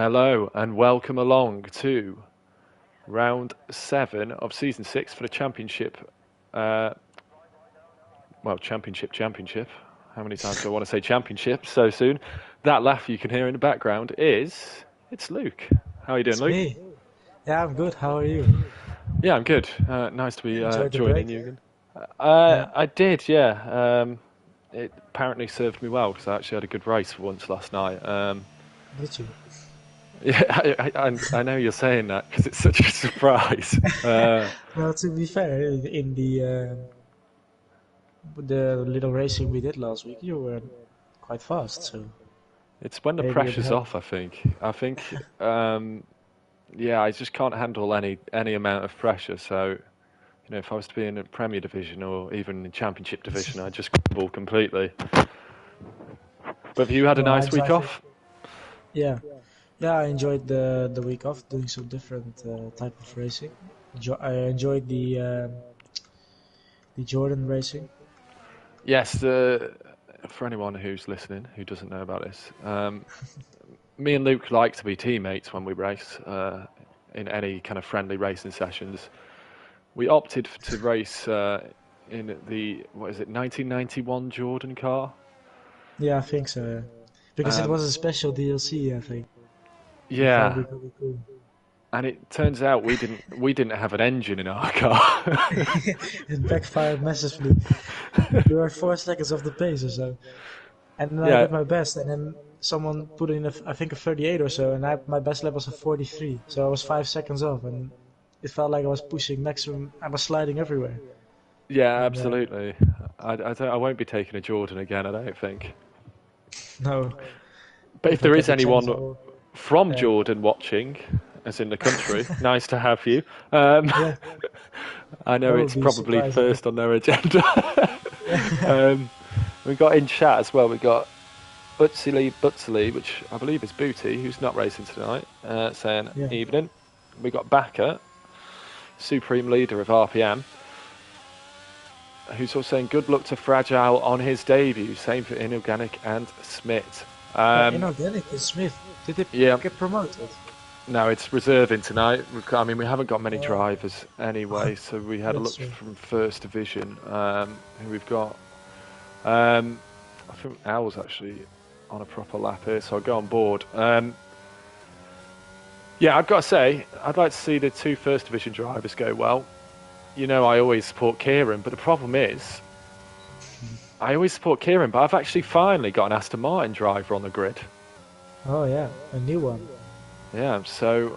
Hello and welcome along to round 7 of season 6 for the championship. Championship. How many times do I want to say championship so soon? That laugh you can hear in the background it's Luke. How are you doing, It's Luke? me. Yeah, I'm good. How are you? Yeah, I'm good. Nice to be Enjoyed the joining break? you again. Yeah. I did, yeah. It apparently served me well because I actually had a good race for once last night. Did you? Yeah, I know you're saying that because it's such a surprise. Well, to be fair, in the little racing we did last week, you were quite fast, so It's when the maybe it pressure's helped. off, I think. Yeah, I just can't handle any amount of pressure. So, if I was to be in a Premier Division or even in Championship Division, I'd just crumble completely. But have you had a No, nice week off? yeah, yeah, I enjoyed the week off doing some different type of racing. I enjoyed the Jordan racing. Yes, for anyone who's listening who doesn't know about this, me and Luke like to be teammates when we race in any kind of friendly racing sessions. We opted to race in the, 1991 Jordan car. Yeah, I think so. Yeah. Because it Um, was a special DLC, I think. We found yeah, it really cool. and it turns out we didn't have an engine in our car. It backfired massively. We were 4 seconds off the pace or so. And then I Yeah, did my best, and then someone put in I think a 38 or so, and my best lap was a 43, so I was 5 seconds off, and it felt like I was pushing maximum. I was sliding everywhere, yeah, and absolutely. I won't be taking a Jordan again, I don't think. no, But if if I there get is the chance, I anyone will. from Yeah, Jordan watching, as in the country, nice to have you. yeah, I know that would it's be probably surprising. first on their agenda. um, we got in chat as well. We got Butsley, which I believe is Booty, who's not racing tonight, saying Yeah, evening. We got Backer, supreme leader of RPM, who's also saying good luck to Fragile on his debut. Same for Inorganic and Smith. yeah. Um, Inorganic is Smith. Did they yeah, get promoted? no, it's reserving tonight. We haven't got many Oh, drivers anyway, so we had a that's look true. from First Division. Who we've got? I think Al's actually on a proper lap here, so I'll go on board. Yeah, I've got to say, I'd like to see the two First Division drivers go well. I always support Kieran, but the problem is, I always support Kieran, but I've actually finally got an Aston Martin driver on the grid. Oh yeah, a new one. Yeah, so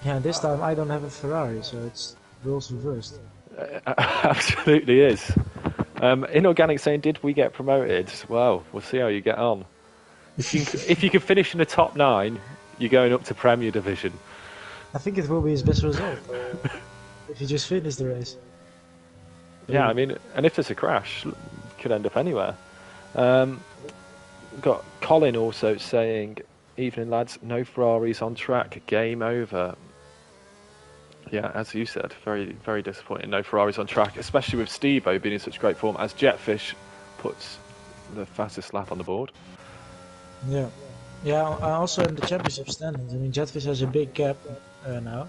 Yeah, this time I don't have a Ferrari, so it's roles reversed. absolutely is. Inorganic saying, did we get promoted? Well, we'll see how you get on. If you can finish in the top 9, you're going up to Premier Division. I think it will be his best result, if you just finish the race. Yeah, Maybe. and if there's a crash, could end up anywhere. Um, got Colin also saying, evening lads, no Ferraris on track, game over. Yeah, as you said, very, very disappointing. No Ferraris on track, especially with Steve-O being in such great form as Jetfish puts the fastest lap on the board. Yeah. Yeah, also in the championship standings, I mean, Jetfish has a big gap now.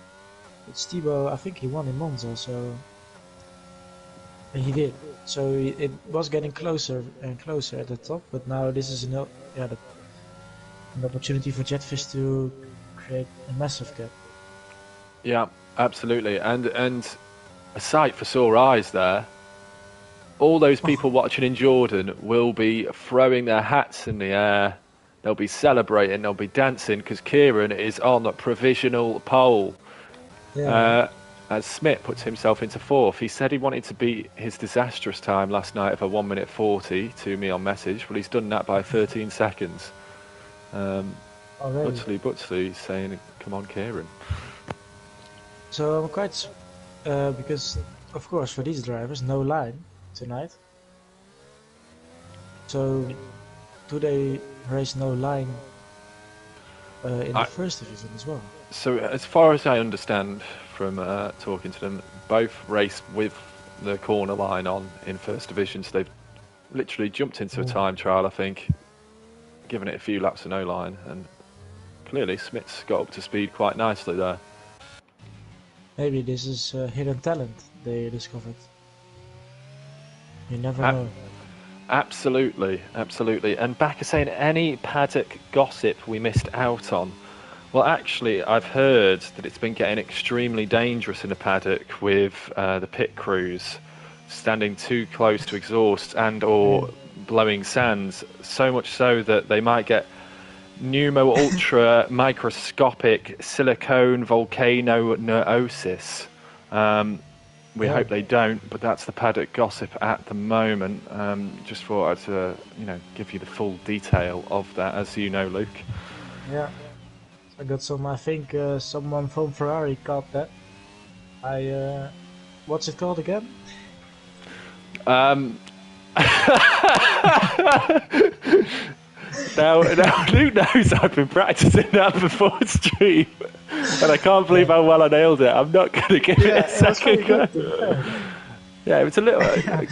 But Stebo, I think he won in Monza, so he did. So it was getting closer and closer at the top, but now this is an opportunity for Jetfish to create a massive gap. Yeah, absolutely. And a sight for sore eyes there. All those people watching in Jordan will be throwing their hats in the air. They'll be celebrating. They'll be dancing because Kieran is on a provisional pole. Yeah, As Smith puts himself into 4th. He said he wanted to beat his disastrous time last night of a 1 minute 40 to me on message. Well, he's done that by 13 seconds. already. Butsley saying, come on, Kieran. So I'm quite, because of course for these drivers, no line tonight. So do they race no line in the I, first division as well? So, as far as I understand from talking to them, both race with the corner line on in First Division. So they've literally jumped into a Oh, time trial, I think, given it a few laps of no line, and clearly Smith's got up to speed quite nicely there. Maybe this is hidden talent they discovered. You never know. Absolutely, absolutely. And Backer saying, any paddock gossip we missed out on? Well, actually, I've heard that it's been getting extremely dangerous in the paddock with the pit crews standing too close to exhaust and or blowing sands, so much so that they might get pneumo ultra microscopic silicone volcano noosis. We hope they don't, but that's the paddock gossip at the moment. Just thought I'd give you the full detail of that, as you know, Luke. Yeah, I got some. I think someone from Ferrari caught that. What's it called again? Now Luke knows I've been practicing that before stream, and I can't believe how well I nailed it. I'm not going to give it a second go. Yeah, it was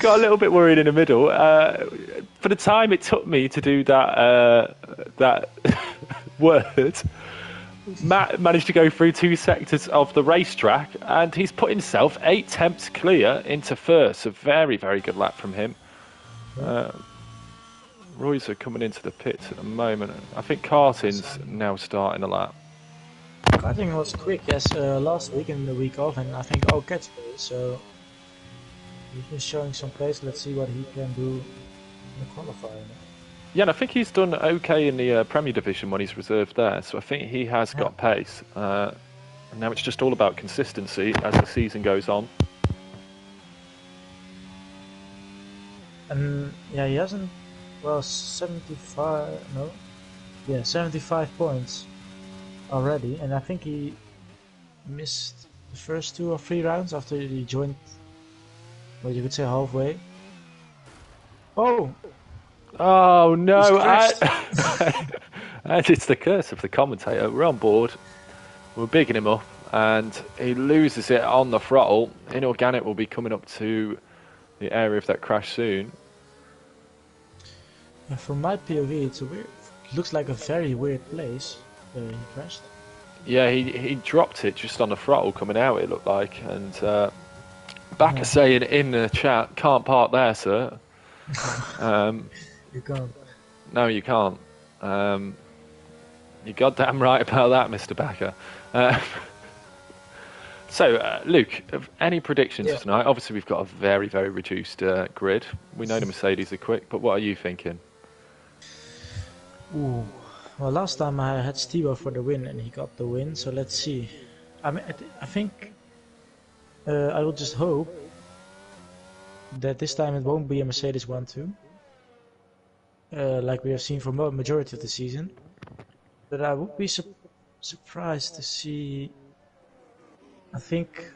got a little bit worried in the middle. For the time it took me to do that word, Matt managed to go through 2 sectors of the racetrack, and he's put himself 8 tenths clear into first. A very, very good lap from him. Roy's are coming into the pits at the moment. I think karting's now starting a lap. Karting was quick, yes, last week and the week off, and I think all catch pace, so he's been showing some pace. Let's see what he can do in the qualifying. Yeah, and I think he's done okay in the Premier Division when he's reserved there, so I think he has got pace. And now it's just all about consistency as the season goes on. And yeah, he hasn't. Well, 75 points already, and I think he missed the first 2 or 3 rounds after he joined, well, you could say halfway. Oh no, it's the curse of the commentator. We're on board, we're bigging him up, and he loses it on the throttle. Inorganic will be coming up to the area of that crash soon. Yeah, from my POV, it looks like a very weird place where he crashed. Yeah, he dropped it just on the throttle coming out, it looked like. And Backer saying in the chat, can't park there, sir. You can't. No, you can't. You're goddamn right about that, Mr. Backer. So, Luke, any predictions tonight? Obviously, we've got a very, very reduced grid. We know the Mercedes are quick, but what are you thinking? Ooh. Well, last time I had Steve for the win, and he got the win. So let's see. I mean, I think I will just hope that this time it won't be a Mercedes 1-2, like we have seen for the majority of the season. But I would be surprised to see. I think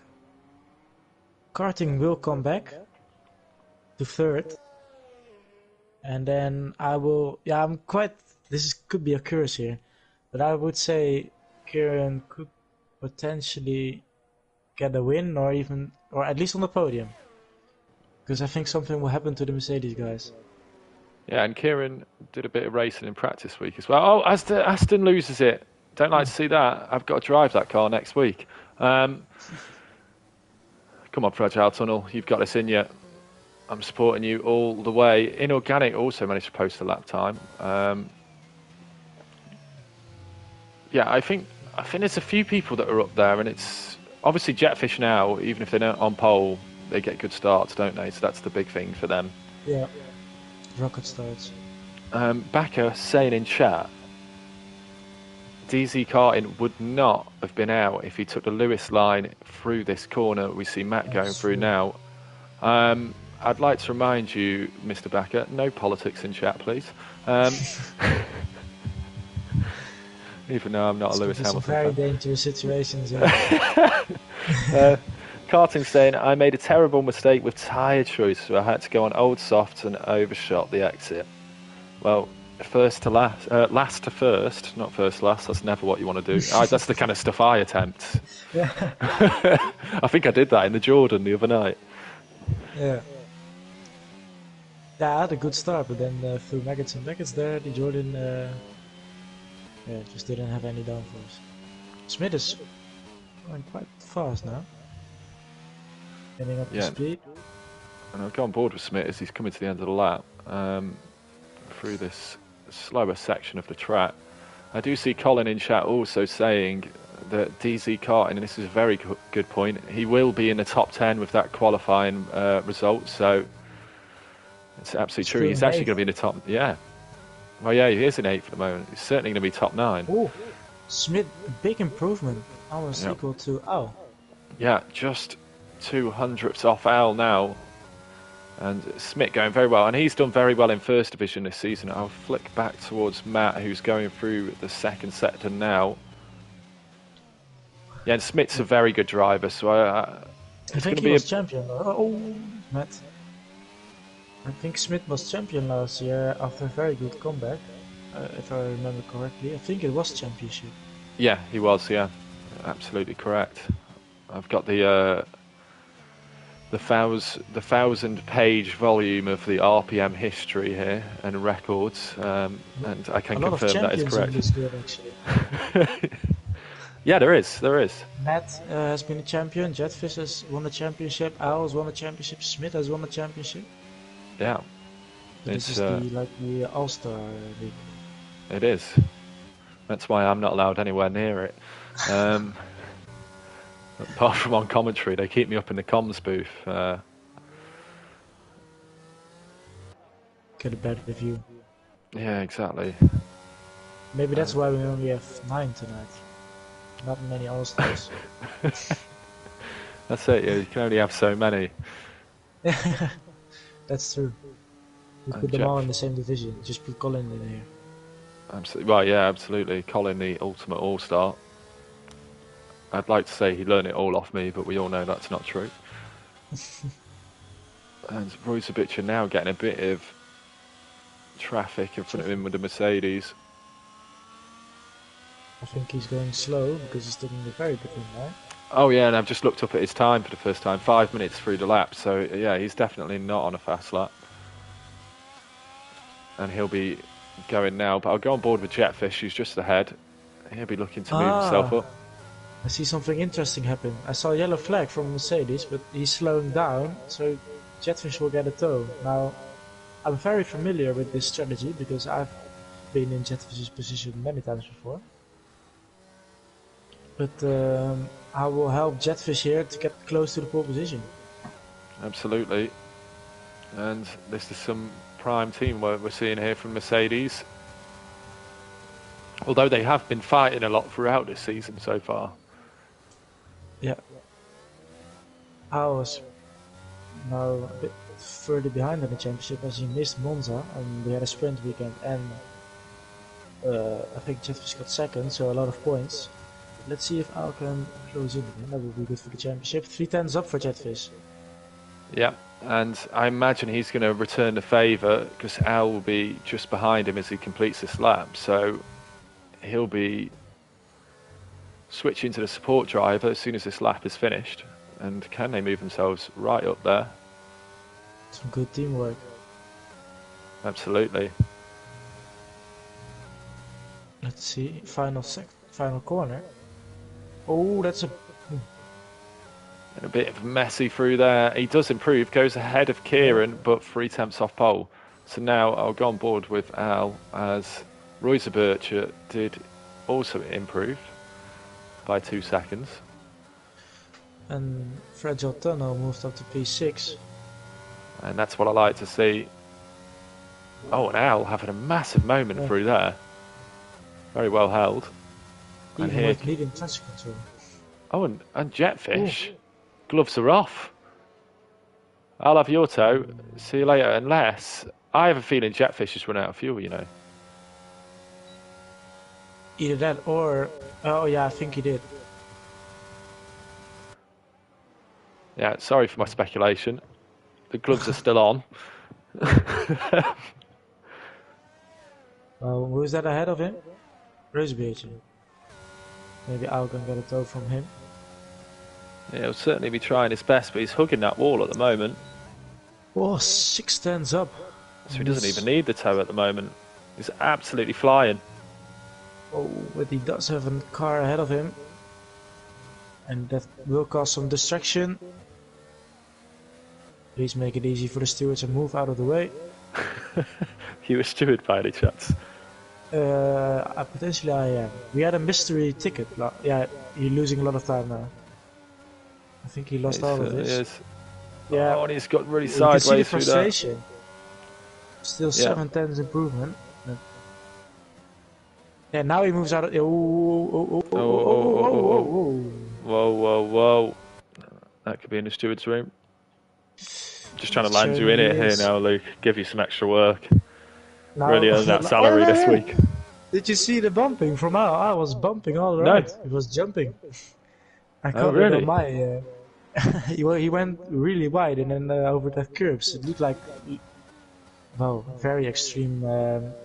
karting will come back to third, and then I will. Yeah, I'm quite. Could be a curse here, but I would say Kieran could potentially get a win, or at least on the podium, because I think something will happen to the Mercedes guys. Yeah, and Kieran did a bit of racing in practice week as well. Oh, Aston loses it. Don't like to see that. I've got to drive that car next week. Come on, Fragile Tunnel, you've got this in you. I'm supporting you all the way. Inorganic also managed to post a lap time. Yeah, I think there's a few people that are up there, and it's obviously Jetfish now. Even if they're not on pole, they get good starts, don't they? So that's the big thing for them. Yeah, rocket starts. Backer saying in chat, DZ Karting would not have been out if he took the Lewis line through this corner we see Matt going through now. I'd like to remind you, Mr. Backer, no politics in chat, please. Even though I'm not a Lewis Hamilton fan. Very dangerous situations. Yeah. Karting saying, I made a terrible mistake with tyre choice, so I had to go on old softs and overshot the exit. Well, first to last, last to first, not first last. That's never what you want to do. That's the kind of stuff I attempt. Yeah. I think I did that in the Jordan the other night. Yeah. Yeah, I had a good start, but then through maggots and maggots there, the Jordan Yeah, just didn't have any downforce. Smith is going quite fast now. Getting up to speed. And I've gone board with Smith as he's coming to the end of the lap through this slower section of the track. I do see Colin in chat also saying that DZ karting, and this is a very good point, he will be in the top 10 with that qualifying result, so it's absolutely true. He's actually going to be in the top, well, yeah, he is in 8th at the moment. He's certainly going to be top 9. Oh, Smith, big improvement, almost equal to Al. Yeah, just 200ths off Al now. And Smith going very well, and he's done very well in first division this season. I'll flick back towards Matt, who's going through the second sector now. Yeah, and Smith's a very good driver, so I think he was champion. Oh, Matt. I think Smith was champion last year after a very good comeback, if I remember correctly. I think it was championship. Yeah, he was. Yeah, absolutely correct. I've got the 1,000-page volume of the RPM history here and records, and I can confirm that is correct. In this grid, actually. Yeah, there is. Matt has been a champion. Jetfish has won the championship. Al has won the championship. Smith has won the championship. Yeah, this is the All-Star League. It is. That's why I'm not allowed anywhere near it. Apart from on commentary, they keep me up in the comms booth. Get a better view. Yeah, exactly. Maybe that's why we only have 9 tonight. Not many All-Stars. That's it, yeah, you can only have so many. That's true. We put them all in the same division. Just put Colin in here. Absolutely. Well, yeah, absolutely. Colin, the ultimate all-star. I'd like to say he learned it all off me, but we all know that's not true. And Roy Zabicha now getting a bit of traffic in front of him with the Mercedes. I think he's going slow because he's taking a very good one now. Oh yeah, and I've just looked up at his time for the first time, 5 minutes through the lap, so yeah, he's definitely not on a fast lap. And he'll be going now, but I'll go on board with Jetfish, who's just ahead. He'll be looking to move himself up. I see something interesting happen. I saw a yellow flag from Mercedes, but he's slowing down, so Jetfish will get a tow. Now, I'm very familiar with this strategy because I've been in Jetfish's position many times before. But I will help Jetfish here to get close to the pole position. Absolutely. And this is some prime teamwork we're seeing here from Mercedes. Although they have been fighting a lot throughout this season so far. Yeah. I was now a bit further behind in the championship as he missed Monza and we had a sprint weekend, and I think Jetfish got second, so a lot of points. Let's see if Al can close in again. That would be good for the championship. 3 tenths up for Jetfish. Yeah, and I imagine he's going to return the favour because Al will be just behind him as he completes this lap. So he'll be switching to the support driver as soon as this lap is finished. And can they move themselves right up there? Some good teamwork. Absolutely. Let's see. Final corner. Oh, that's a... And a bit of messy through there. He does improve, goes ahead of Kieran, but 3 tenths off pole. So now I'll go on board with Al as Roy Zabicha did also improve by 2 seconds. And Fragile Tunnel moved up to P6. And that's what I like to see. Oh, and Al having a massive moment through there. Very well held. Even and here, with leading traction control. Oh, and Jetfish. Ooh. Gloves are off. I'll have your tow. See you later. Unless, I have a feeling Jetfish has run out of fuel, you know. Either that or... Oh yeah, I think he did. Yeah, sorry for my speculation. The gloves are still on. Who's that ahead of him? Rosebeard. Maybe Al can get a tow from him. Yeah, he'll certainly be trying his best, but he's hugging that wall at the moment. Oh, 6 tenths up. So he doesn't even need the tow at the moment. He's absolutely flying. Oh, but he does have a car ahead of him, and that will cause some distraction. Please make it easy for the stewards and move out of the way. You a steward by any chance? Potentially I am. We had a mystery ticket. Yeah, you're losing a lot of time now. I think he lost all of this. Yeah, Oh, and he's got really you can see the sideways through that. frustration. Still Yeah. 7/10 improvement. Yeah, now he moves out of. Oh. Whoa. That could be in the steward's room. Just trying to land you Showing in it he here is. now, Luke. Give you some extra work. Now, Really earn that salary this week. Did you see the bumping from out? I was bumping all No. around. He was jumping. I Oh, caught it on really? my. He went really wide and then over the curbs. It looked like, well, very extreme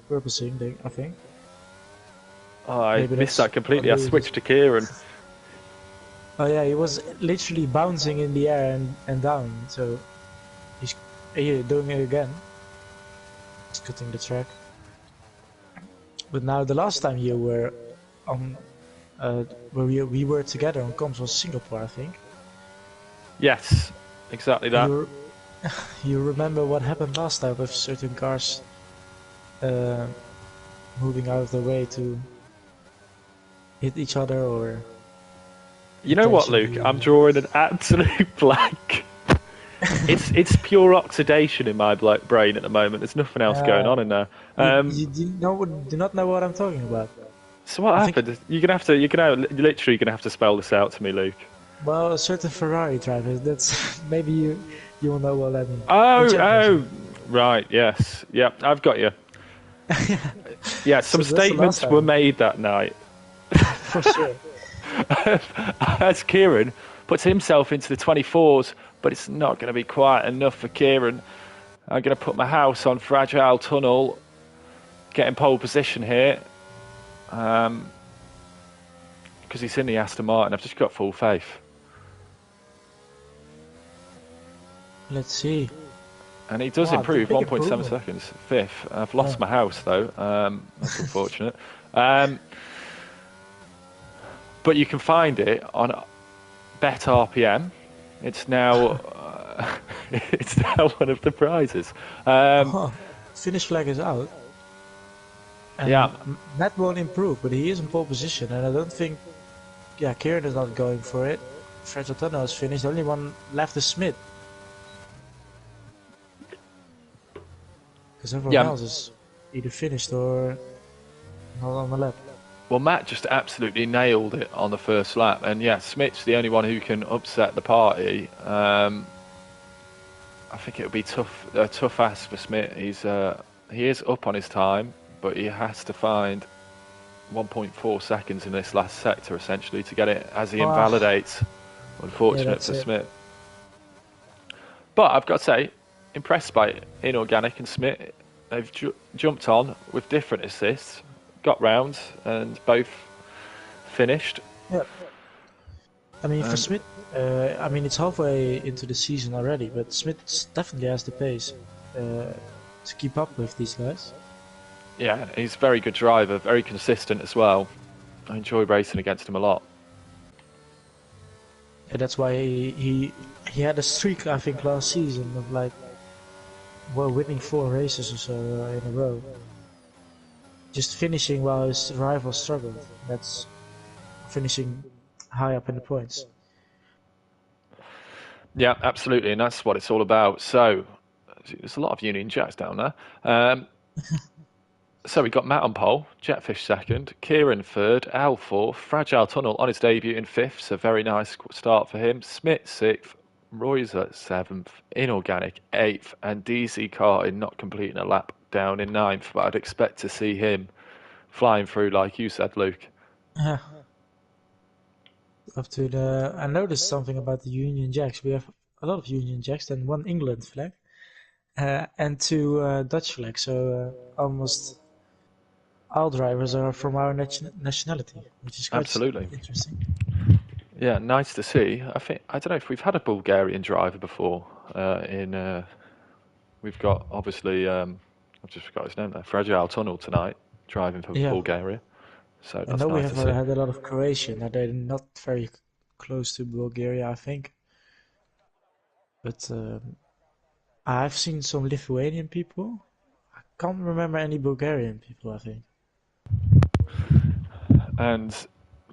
purposing, I think. Oh, I Maybe missed that's that completely. I what he switched to Kieran. Oh yeah, he was literally bouncing in the air and down. So he's doing it again. He's cutting the track. But now the last time you were on, where we were together on comms was Singapore, I think. Yes, exactly that. You remember what happened last time with certain cars moving out of the way to hit each other, or You know what, Luke? I'm drawing an absolute blank. It's pure oxidation in my brain at the moment. There's nothing else going on in there. You do not know what I'm talking about. So what happened? Literally gonna have to spell this out to me, Luke. Well, a certain Ferrari driver. That's maybe you will know what that means. Oh, right. Yes, yep. I've got you. Yeah, some So that's the statements last were time. made that night. For sure. As Kieran puts himself into the 24s, but it's not going to be quite enough for Kieran. I'm going to put my house on fragile tunnel, get in pole position here, because he's in the Aston Martin. I've just got full faith. Let's see. And he does Wow, improve big 1.7 improvement. seconds. Fifth. I've lost my house though. That's unfortunate. But you can find it on Bet RPM. It's now it's now one of the prizes. Finish flag is out. And Yeah. Matt won't improve, but he is in pole position, and I don't think. Yeah, Kieran is not going for it. Fragile Tunnel is finished. The only one left is Smith. Because everyone else is either finished or not on the lap. Well, Matt just absolutely nailed it on the first lap, and yeah, Smith's the only one who can upset the party. I think it would be a tough ask for Smith. He is up on his time, but he has to find 1.4 seconds in this last sector essentially to get it as he invalidates. Unfortunate for Smith. But I've got to say, impressed by Inorganic and Smith. They've jumped on with different assists, got rounds, and both finished. Yeah. I mean, for Smith, it's halfway into the season already, but Smith definitely has the pace to keep up with these guys. Yeah, he's a very good driver, very consistent as well. I enjoy racing against him a lot. Yeah, that's why he had a streak, I think, last season of winning 4 races or so in a row. Just finishing while his rivals struggled. That's finishing high up in the points. Yeah, absolutely, and that's what it's all about. So, there's a lot of Union Jacks down there. So we got Matt on pole, Jetfish second, Kieran third, Al fourth, Fragile Tunnel on his debut in fifth, so very nice start for him. Smith sixth, Royser seventh, Inorganic eighth, and DZ Cartin not completing a lap down in ninth, but I'd expect to see him flying through like you said, Luke. Yeah. I noticed something about the Union Jacks. We have a lot of Union Jacks and 1 England flag and 2 Dutch flags, so almost all drivers are from our nationality, which is quite interesting. Yeah, nice to see. I don't know if we've had a Bulgarian driver before. We've got obviously I've just forgot his name there. Fragile Tunnel tonight, driving for Bulgaria. So I that's know we nice have to see. had a lot of Croatian. Now they're not very close to Bulgaria, I think. But I've seen some Lithuanian people. I can't remember any Bulgarian people, I think. And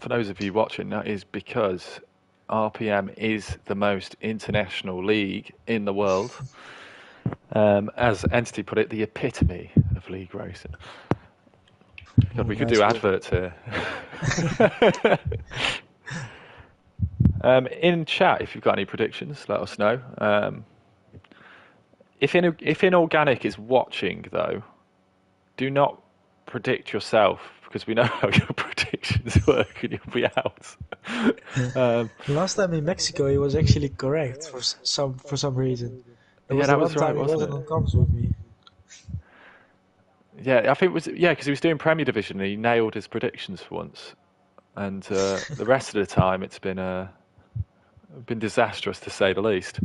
for those of you watching, that is because RPM is the most international league in the world. As Entity put it, the epitome of league racing. God, Oh, we could nice do word. adverts here. In chat, if you've got any predictions, let us know. If Inorganic is watching, though, do not predict yourself because we know how your predictions work and you'll be out. Last time in Mexico, he was actually correct for some reason. There Yeah, was the that one was right, time he wasn't wasn't it? on comms with me. Yeah, I think it was because he was doing Premier Division and he nailed his predictions for once, and the rest of the time it's been disastrous to say the least.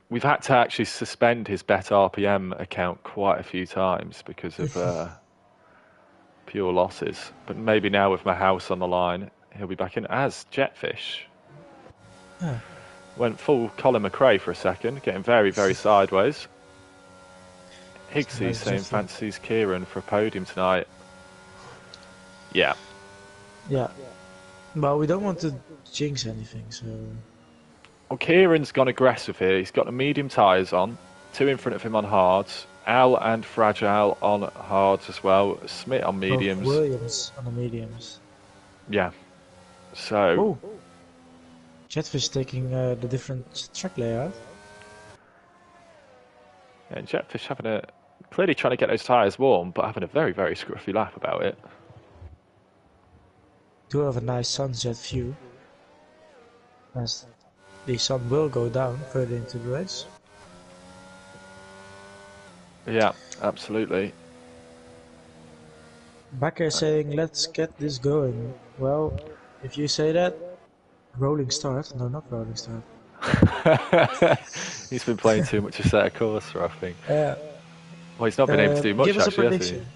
We've had to actually suspend his Bet RPM account quite a few times because of pure losses. But maybe now with my house on the line, he'll be back in as Jetfish. Yeah. Went full Colin McRae for a second, getting very, very sideways. Higgsy Nice saying drifting. fancies Kieran for a podium tonight. Yeah. Yeah. But we don't want to jinx anything, so... Well, Kieran's gone aggressive here. He's got the medium tyres on, 2 in front of him on hards. Al and Fragile on hards as well. Smith on Both mediums. Williams on the mediums. Yeah. So... Oh! Jetfish taking the different track layout. Yeah, Jetfish clearly trying to get those tyres warm, but having a very, very scruffy lap about it. Do have a nice sunset view. As the sun will go down further into the race. Yeah, absolutely. Bakker saying, let's get this going. Well, if you say that, rolling start. No, not rolling start. He's been playing too much Assetto Corsa, I think. Well, he's not been able to do much, give us actually, a has he? prediction.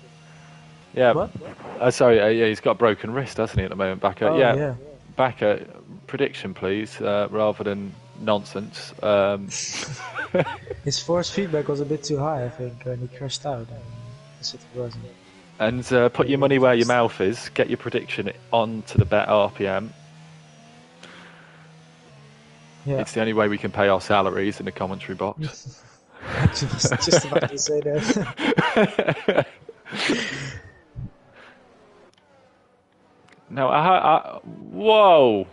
Yeah. What? Sorry, yeah, he's got a broken wrist, hasn't he, at the moment, Bakker? Oh, yeah. Bakker, prediction, please, rather than nonsense. His force feedback was a bit too high, I think, when he crashed out. And put your money where your mouth is. Get your prediction onto the Bet RPM. Yeah. It's the only way we can pay our salaries in the commentary box. I was just about to say that. Now, whoa!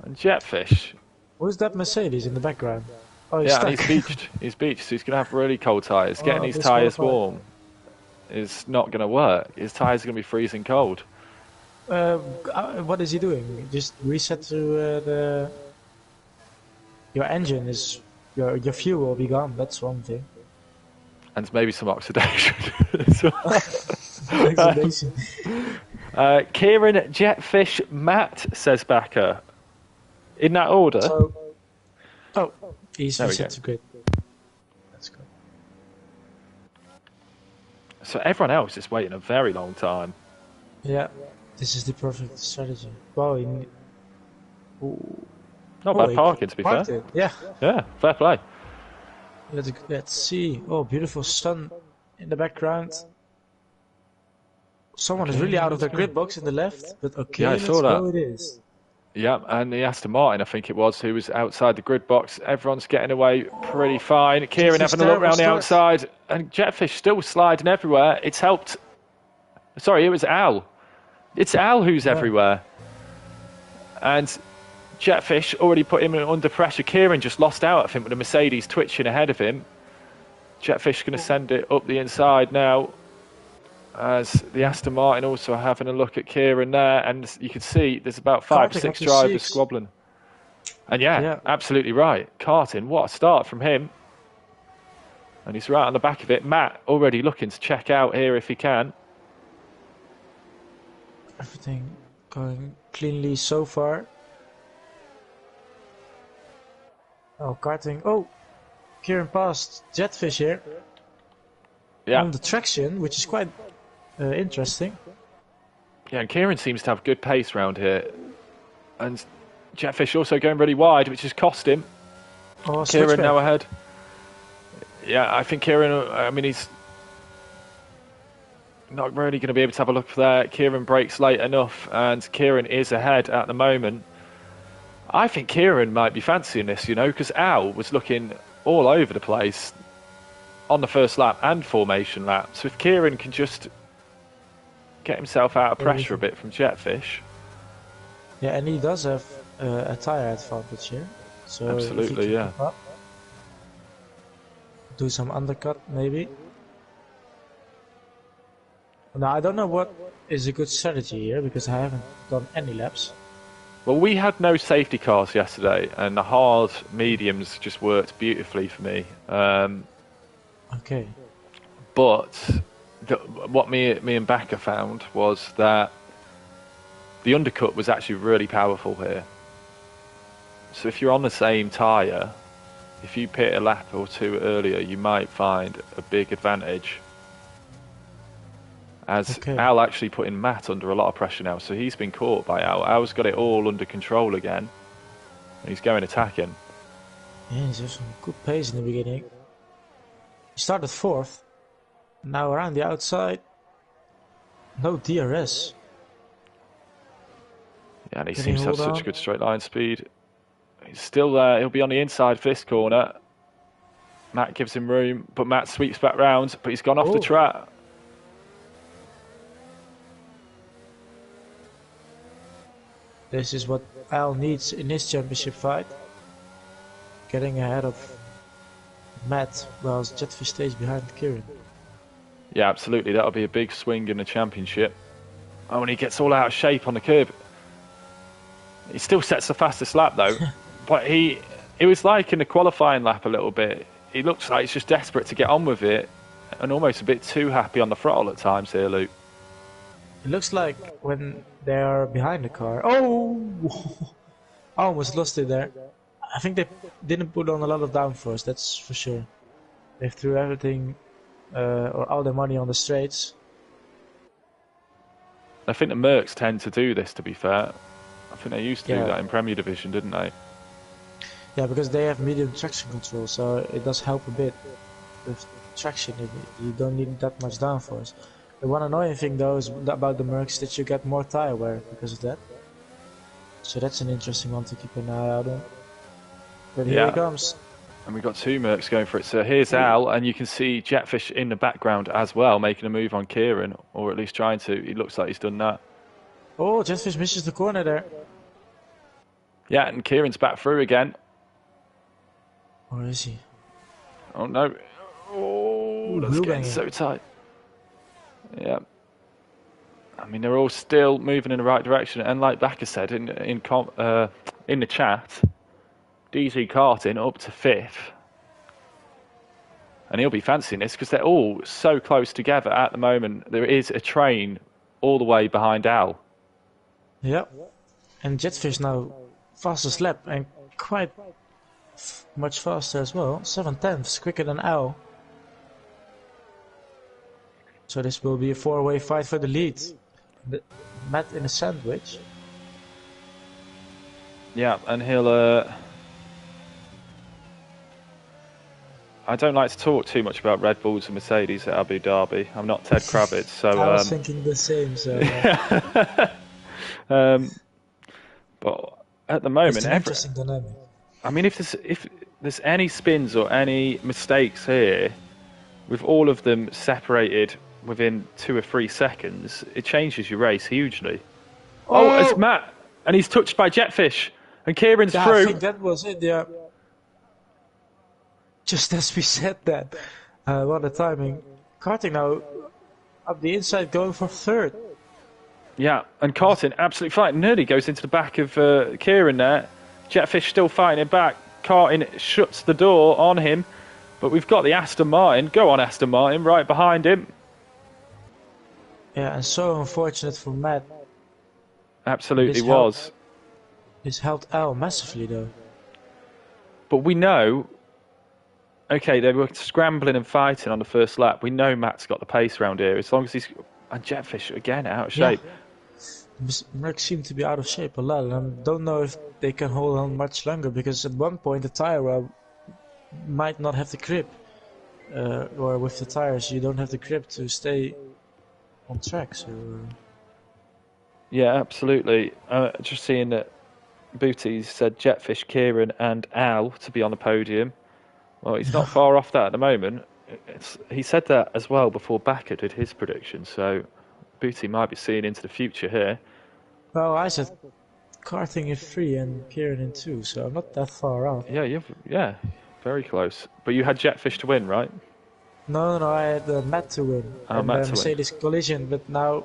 And Jetfish. Who's that Mercedes in the background? Oh, he's Yeah, stuck. and he's beached. He's beached, so he's going to have really cold tyres. Getting these this tyres qualified. warm is not going to work. His tyres are going to be freezing cold. What is he doing? Just reset to your engine is your fuel will be gone. That's one thing. And maybe some oxidation. Oxidation. Kieran, Jetfish, Matt, says Bakker. In that order. He's There we reset go. to grid. That's good. So everyone else is waiting a very long time. Yeah, this is the perfect strategy. Wow, Not bad parking, to be fair. it. Yeah. Yeah, fair play. Let's see. Oh, beautiful sun in the background. Someone is really out of their grid box in the left, but okay, Yeah, I let's saw that. go it is. Yeah, and the Aston Martin, I think it was, who was outside the grid box. Everyone's getting away pretty fine. Kieran having a look around the outside, and Jetfish still sliding everywhere. It's helped. Sorry, it was Al. It's Al who's everywhere. And Jetfish already put him under pressure. Kieran just lost out, I think, with the Mercedes twitching ahead of him. Jetfish going to send it up the inside now. As the Aston Martin also having a look at Kieran there, and you can see there's about 5 or 6 drivers squabbling. And yeah, absolutely right. Karting, what a start from him. And he's right on the back of it. Matt already looking to check out here if he can. Everything going cleanly so far. Oh, karting. Oh, Kieran passed Jetfish here. Yeah. On the traction, which is quite interesting. Yeah, and Kieran seems to have good pace round here. And Jetfish also going really wide, which has cost him. Oh, Kieran switchback. now ahead. Yeah, I think Kieran, I mean, he's not really going to be able to have a look there. Kieran breaks late enough, and Kieran is ahead at the moment. I think Kieran might be fancying this, because Al was looking all over the place on the first lap and formation lap. So if Kieran can just get himself out of pressure a bit from Jetfish. Yeah, and he does have a tire advantage here. So if he Absolutely, can yeah. keep up, do some undercut maybe. Now I don't know what is a good strategy here because I haven't done any laps. Well, we had no safety cars yesterday, and the hard mediums just worked beautifully for me. Okay. But what me and Becker found was that the undercut was actually really powerful here. So if you're on the same tyre, if you pit a lap or two earlier, you might find a big advantage. As Al actually putting Matt under a lot of pressure now, so he's been caught by Al. Al's got it all under control again, and he's going attacking. Yeah, he's just some good pace in the beginning. He started 4th. Now around the outside, no DRS. Yeah, and he seems to have such good straight line speed. He's still there. He'll be on the inside for this corner. Matt gives him room, but Matt sweeps back round, but he's gone off the track. This is what Al needs in his championship fight. Getting ahead of Matt, whilst Jetfish stays behind Kieran. Yeah, absolutely. That'll be a big swing in the championship. Oh, and he gets all out of shape on the curb. He still sets the fastest lap, though. But it was like in the qualifying lap a little bit. He looks like he's just desperate to get on with it and almost a bit too happy on the throttle at times here, Luke. It looks like when they are behind the car. Oh! I almost lost it there. I think they didn't put on a lot of downforce, that's for sure. They threw everything, or all their money on the straights. I think the Mercs tend to do this, to be fair. I think they used to do that in Premier Division, didn't they? Yeah, because they have medium traction control, so it does help a bit with traction. You don't need that much downforce. The one annoying thing though is about the Mercs that you get more tire wear because of that. So that's an interesting one to keep an eye out on. But here he comes. And we've got 2 Mercs going for it. So here's Al, and you can see Jetfish in the background as well, making a move on Kieran, or at least trying to. He looks like he's done that. Oh, Jetfish misses the corner there. Yeah, and Kieran's back through again. Where is he? Oh no. Oh, that's getting so tight. Yeah. I mean, they're all still moving in the right direction. And like Becker said in the chat, DZ Carton up to 5th. And he'll be fancying this because they're all so close together at the moment. There is a train all the way behind Al. Yep. And Jetfish now fastest lap and quite much faster as well. 7/10, quicker than Al. So this will be a 4-way fight for the lead. Matt in a sandwich. Yeah, and he'll... I don't like to talk too much about Red Bulls and Mercedes at Abu Dhabi. I'm not Ted Kravitz, so... I was thinking the same, so... but at the moment... It's an interesting dynamic. I mean, if there's any spins or any mistakes here, with all of them separated within 2 or 3 seconds, it changes your race hugely. Oh, it's Matt, and he's touched by Jetfish, and Kieran's through. I think that was it, yeah. Just as we said that. What a timing. Karting now up the inside going for 3rd. Yeah, and Carton absolutely fine. Nearly goes into the back of Kieran there. Jetfish still fighting it back. Carton shuts the door on him. But we've got the Aston Martin. Go on, Aston Martin, right behind him. Yeah, and so unfortunate for Matt. Absolutely was. This helped Al massively, though. But we know... Okay, they were scrambling and fighting on the first lap. We know Matt's got the pace round here. As long as he's And Jetfish, again, out of Yeah. shape. Merck seemed to be out of shape a lot, and I don't know if they can hold on much longer, because at one point the tire well might not have the grip, or with the tires you don't have the grip to stay on track. So Yeah, absolutely. Just seeing that Booty said Jetfish, Kieran, and Al to be on the podium. Well, he's not far off that at the moment. He said that as well before Bakker did his prediction, so Booty might be seeing into the future here. well, I said karting in 3 and Kieran in 2, so I'm not that far off. Yeah, very close. But you had Jetfish to win, right? No, I had Matt to win, and Matt to win. Mercedes collision, but now,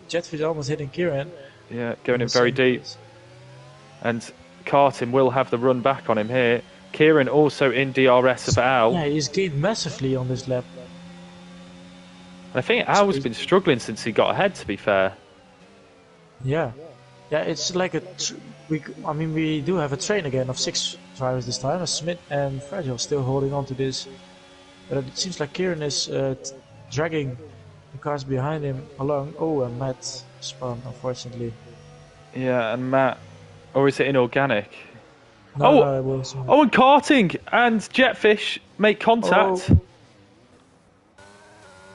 Jetfish almost hitting Kieran. Yeah, going in very deep. And karting will have the run back on him here. Kieran also in DRS of Al. Yeah, he's gained massively on this lap. I think Al's been struggling since he got ahead, to be fair. Yeah, it's like we do have a train again of 6 drivers this time, as Smith and Fragile still holding on to this. But it seems like Kieran is dragging the cars behind him along. Oh, and Matt spun, unfortunately. Yeah, and Matt, or is it inorganic? No, it was. Oh, and karting and Jetfish make contact. Oh.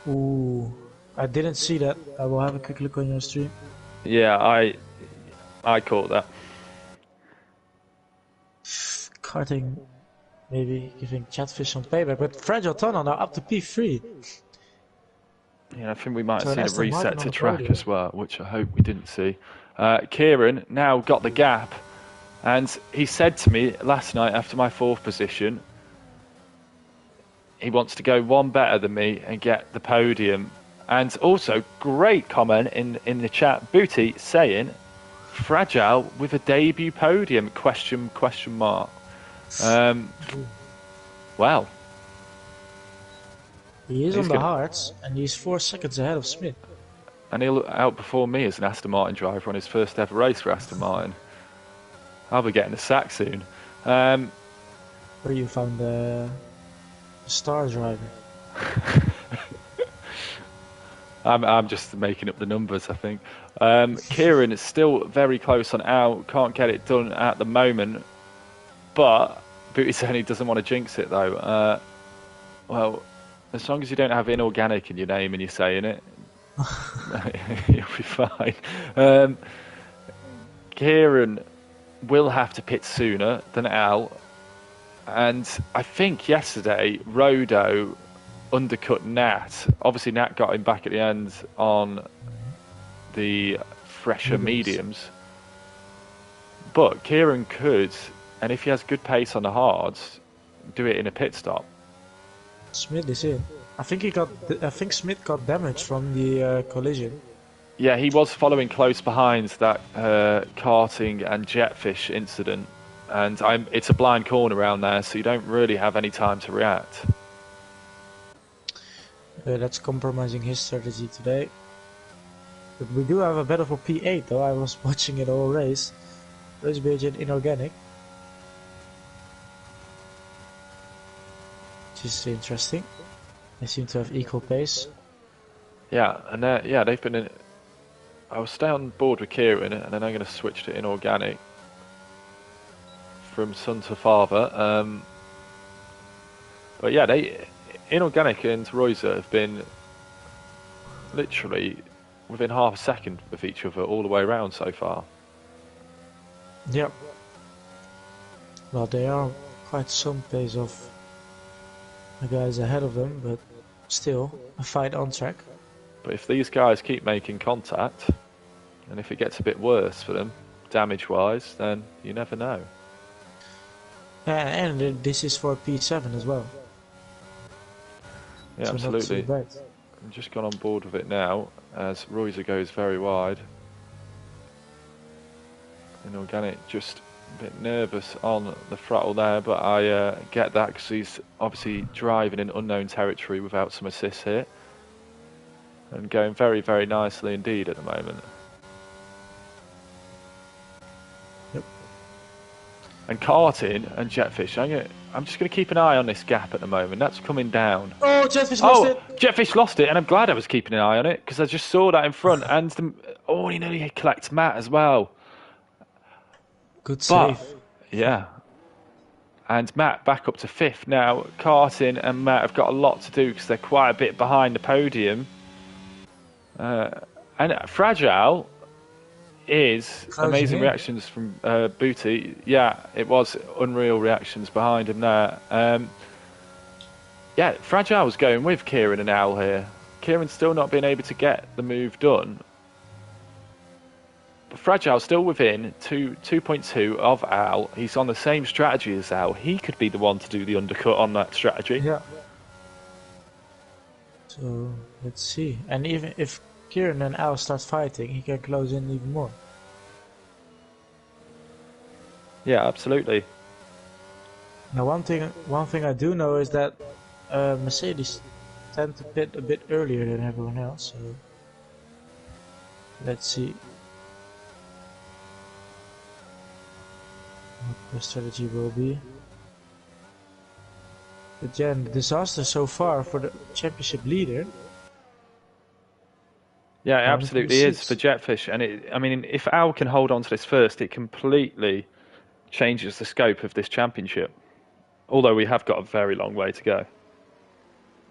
Ooh, I didn't see that. I will have a quick look on your stream. Yeah, I caught that. Karting, maybe giving Jetfish some payback, but Fragile Tunnel now up to P3. Yeah, I think we might have So seen a reset to track podium as well, which I hope we didn't see. Kieran now got the gap, and he said to me last night after my 4th position, he wants to go one better than me and get the podium. And also, great comment in the chat, Booty saying, Fragile with a debut podium, question mark. Well. He is on the hards, and he's 4 seconds ahead of Smith. And he'll outperform me as an Aston Martin driver on his first ever race for Aston Martin. I'll be getting a sack soon. Where you found the star driver? I'm just making up the numbers, I think. Kieran is still very close on Al. Can't get it done at the moment. But Booty saying he doesn't want to jinx it, though. Well, as long as you don't have inorganic in your name and you're saying it, you'll be fine. Kieran will have to pit sooner than Al. And I think yesterday, Rodo undercut Nat. Obviously, Nat got him back at the end on the fresher mediums. But Kieran could, and if he has good pace on the hards, do it in a pit stop. Smith is in. I think Smith got damage from the collision. Yeah, he was following close behind that karting and Jetfish incident. And it's a blind corner around there, so you don't really have any time to react. That's compromising his strategy today. But we do have a battle for P8 though. I was watching it all race. Race Virgin Inorganic. Which is interesting. They seem to have equal pace. Yeah, and they've been in. I will stay on board with Kieran, and then I'm going to switch to Inorganic from son to father. But yeah, Inorganic and Royzer have been literally within half a second of each other all the way around so far. Yep. Well, they are quite some pace off the guys ahead of them, but still a fight on track. But if these guys keep making contact, and if it gets a bit worse for them, damage-wise, then you never know. And this is for P7 as well. Yeah, so absolutely. Not too bad. I've just gone on board with it now, as Royzer goes very wide. Inorganic just a bit nervous on the throttle there, but I get that because he's obviously driving in unknown territory without some assists here. And going very, very nicely indeed at the moment. Yep. And karting and Jetfish, I'm just going to keep an eye on this gap at the moment. That's coming down. Oh, Jetfish lost it. Jetfish lost it, and I'm glad I was keeping an eye on it because I just saw that in front. And he nearly collects Matt as well. Good save. Yeah. And Matt back up to 5th now. Carton and Matt have got a lot to do because they're quite a bit behind the podium. And Fragile is amazing reactions from Booty. Yeah, it was unreal reactions behind him there. Yeah, Fragile was going with Kieran and Al here. Kieran's still not been able to get the move done. But Fragile's still within 2.2 of Al. He's on the same strategy as Al. He could be the one to do the undercut on that strategy. Yeah. So, let's see. And even if Kieran and Al start fighting, he can close in even more. Yeah, absolutely. Now, one thing I do know is that Mercedes tend to pit a bit earlier than everyone else. So, let's see what the strategy will be. But yeah, the disaster so far for the championship leader. Yeah, it absolutely is for Jetfish. And I mean, if Al can hold on to this first, it completely changes the scope of this championship. Although we have got a very long way to go.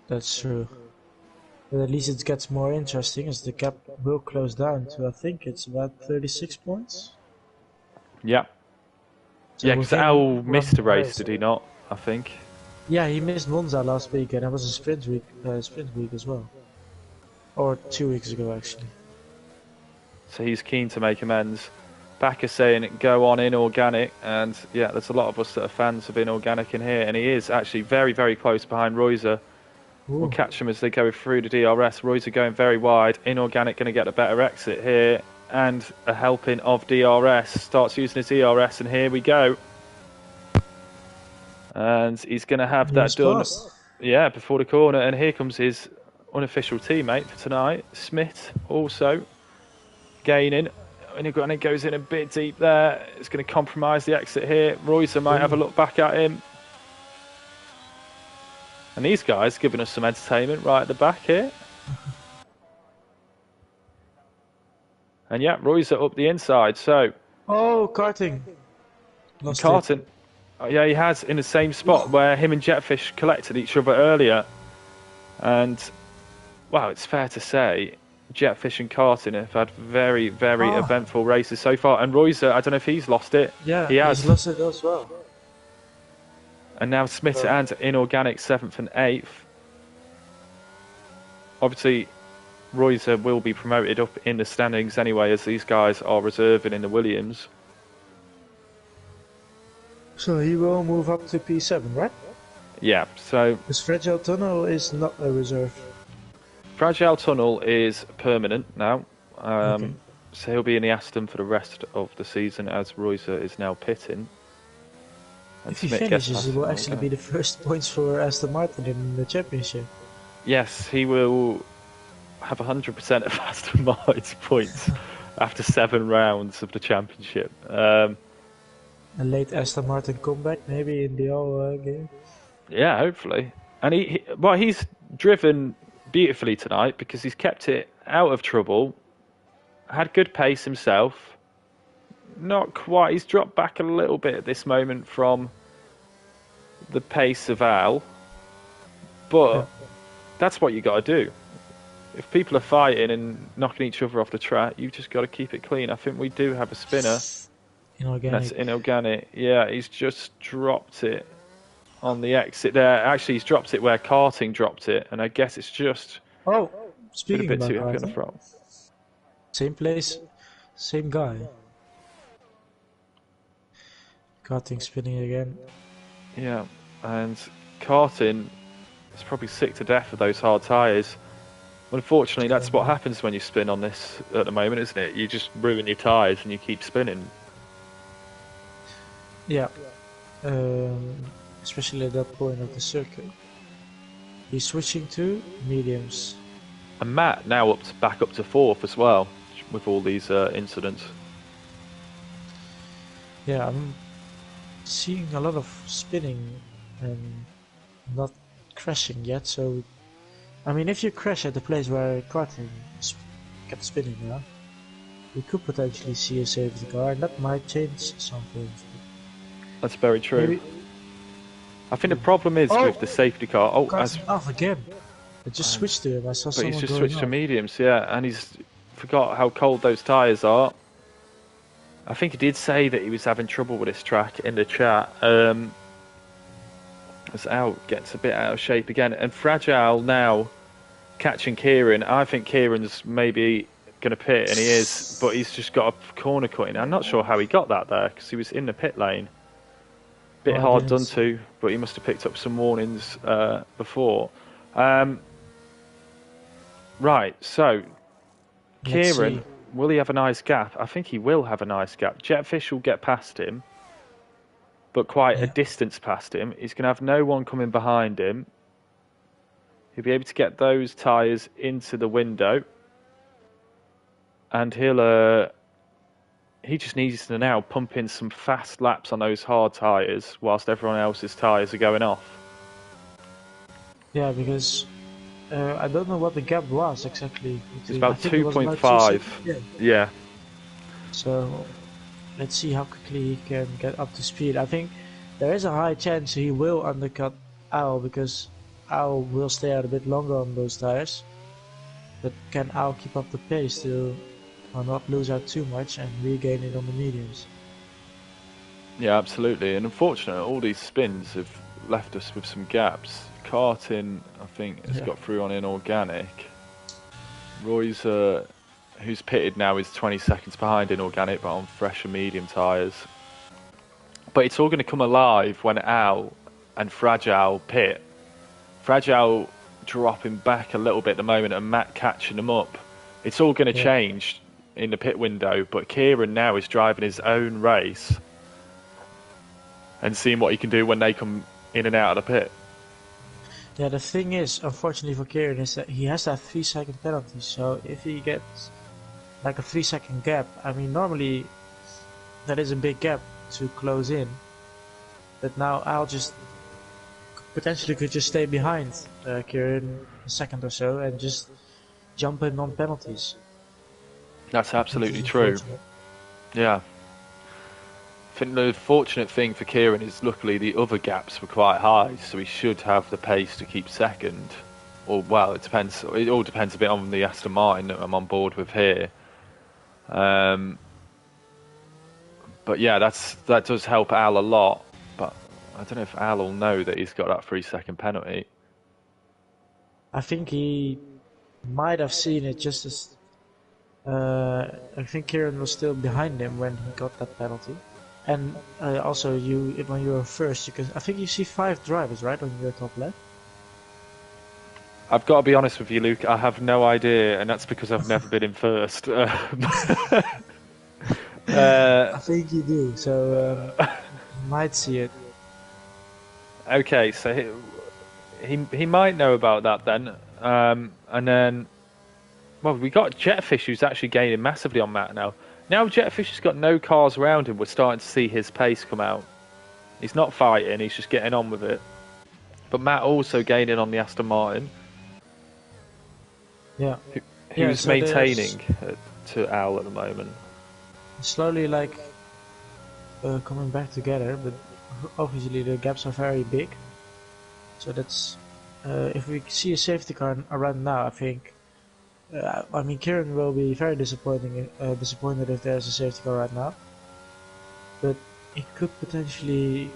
That's true. But at least it gets more interesting as the gap will close down to, I think it's about 36 points. Yeah. So yeah, because Al missed a race, did he not? I think. Yeah, he missed Monza last week, and it was a sprint week as well. Or 2 weeks ago, actually. So he's keen to make amends. Back is saying go on inorganic, and yeah, there's a lot of us that are fans of inorganic in here, and he is actually very, very close behind Reuser. We'll catch him as they go through the DRS. Reuser going very wide. Inorganic going to get a better exit here, and a helping of DRS. Starts using his ERS, and here we go. And he's going to have that done. Yeah, before the corner, and here comes his unofficial teammate for tonight, Smith, also gaining. Inorganic goes in a bit deep there. It's going to compromise the exit here. Reuser might have a look back at him. And these guys giving us some entertainment right at the back here. And yeah, Reuser up the inside. So. Oh, karting. Karting. Oh, yeah, he has in the same spot where him and Jetfish collected each other earlier. And, well, it's fair to say, Jetfish and Karting have had very, very eventful races so far. And Reuser, I don't know if he's lost it. Yeah, he has. He's lost it as well. And now Smith and Inorganic 7th and 8th. Obviously, Reuser will be promoted up in the standings anyway, as these guys are reserving in the Williams. So he will move up to P7, right? Yeah, so... This Fragile Tunnel is not a reserve. Fragile Tunnel is permanent now. Okay. So he'll be in the Aston for the rest of the season as Reuser is now pitting. And if he finishes, it will actually be the first points for Aston Martin in the championship. Yes, he will have 100% of Aston Martin's points after 7 rounds of the championship. A late Aston Martin comeback, maybe in the all game. Yeah, hopefully. And he's driven beautifully tonight because he's kept it out of trouble. Had good pace himself. Not quite. He's dropped back a little bit at this moment from the pace of Al. But that's what you got to do. If people are fighting and knocking each other off the track, you've just got to keep it clean. I think we do have a spinner. Inorganic. That's Inorganic. Yeah, he's just dropped it on the exit there. Actually, he's dropped it where Karting dropped it, and I guess it's just speaking a bit about too happy karting, on the front. Same place, same guy. Karting spinning again. Yeah, and Karting is probably sick to death of those hard tyres. Unfortunately, that's what happens when you spin on this at the moment, isn't it? You just ruin your tyres and you keep spinning. Yeah, especially at that point of the circuit. He's switching to mediums. And Matt now back up to 4th as well, with all these incidents. Yeah, I'm seeing a lot of spinning and not crashing yet. So, I mean, if you crash at the place where karting kept spinning, we could potentially see a safety car, and that might change something. That's very true. Maybe, I think the problem is with the safety car. Oh, karting off again. I just switched to him. I saw but someone he's just going switched to off. mediums, yeah, and he's forgot how cold those tyres are. I think he did say that he was having trouble with this track in the chat. As Al gets a bit out of shape again, and Fragile now catching Kieran. I think Kieran's maybe going to pit, and he is, but he's just got a corner cutting. I'm not sure how he got that there because he was in the pit lane. Bit hard done to, but he must have picked up some warnings before. Right, so Kieran, will he have a nice gap? I think he will have a nice gap. Jetfish will get past him, but quite a distance past him. He's going to have no one coming behind him. He'll be able to get those tyres into the window. And he just needs to now pump in some fast laps on those hard tyres whilst everyone else's tyres are going off. Yeah, because I don't know what the gap was exactly. It's about 2.5. Yeah. So let's see how quickly he can get up to speed. I think there is a high chance he will undercut Owl, because Owl will stay out a bit longer on those tires. But can Owl keep up the pace to not lose out too much and regain it on the mediums? Yeah, absolutely. And unfortunately, all these spins have left us with some gaps. Karting, I think, has got through on inorganic. Roy's, who's pitted now, is 20 seconds behind inorganic, but on fresh and medium tyres. But it's all going to come alive when Al and Fragile pit. Fragile dropping back a little bit at the moment, and Matt catching them up. It's all going to change in the pit window, but Kieran now is driving his own race and seeing what he can do when they come in and out of the pit. Yeah, the thing is, unfortunately for Kieran, is that he has that 3-second penalty. So if he gets like a 3-second gap, I mean, normally that is a big gap to close in. But now Al just potentially could just stay behind Kieran a second or so and just jump in on penalties. That's absolutely true. Yeah. I think the fortunate thing for Kieran is luckily the other gaps were quite high, so he should have the pace to keep second. Or, well, it depends. It all depends a bit on the Aston Martin that I'm on board with here. But yeah, that does help Al a lot. But I don't know if Al will know that he's got that 3-second penalty. I think he might have seen it just as... I think Kieran was still behind him when he got that penalty. And also, when you were first, I think you see 5 drivers, right, on your top left? I've got to be honest with you, Luke, I have no idea, and that's because I've never been in first. I think you do, so you might see it. Okay, so he might know about that then. And then, well, we got Jetfish, who's actually gaining massively on Matt now. Now Jetfish has got no cars around him, we're starting to see his pace come out. He's not fighting, he's just getting on with it. But Matt also gaining on the Aston Martin. Yeah. Who's so maintaining to Al at the moment. Slowly, like, coming back together, but obviously the gaps are very big. So that's... if we see a safety car around now, I think... I mean, Kieran will be very disappointed if there's a safety car right now. But it could potentially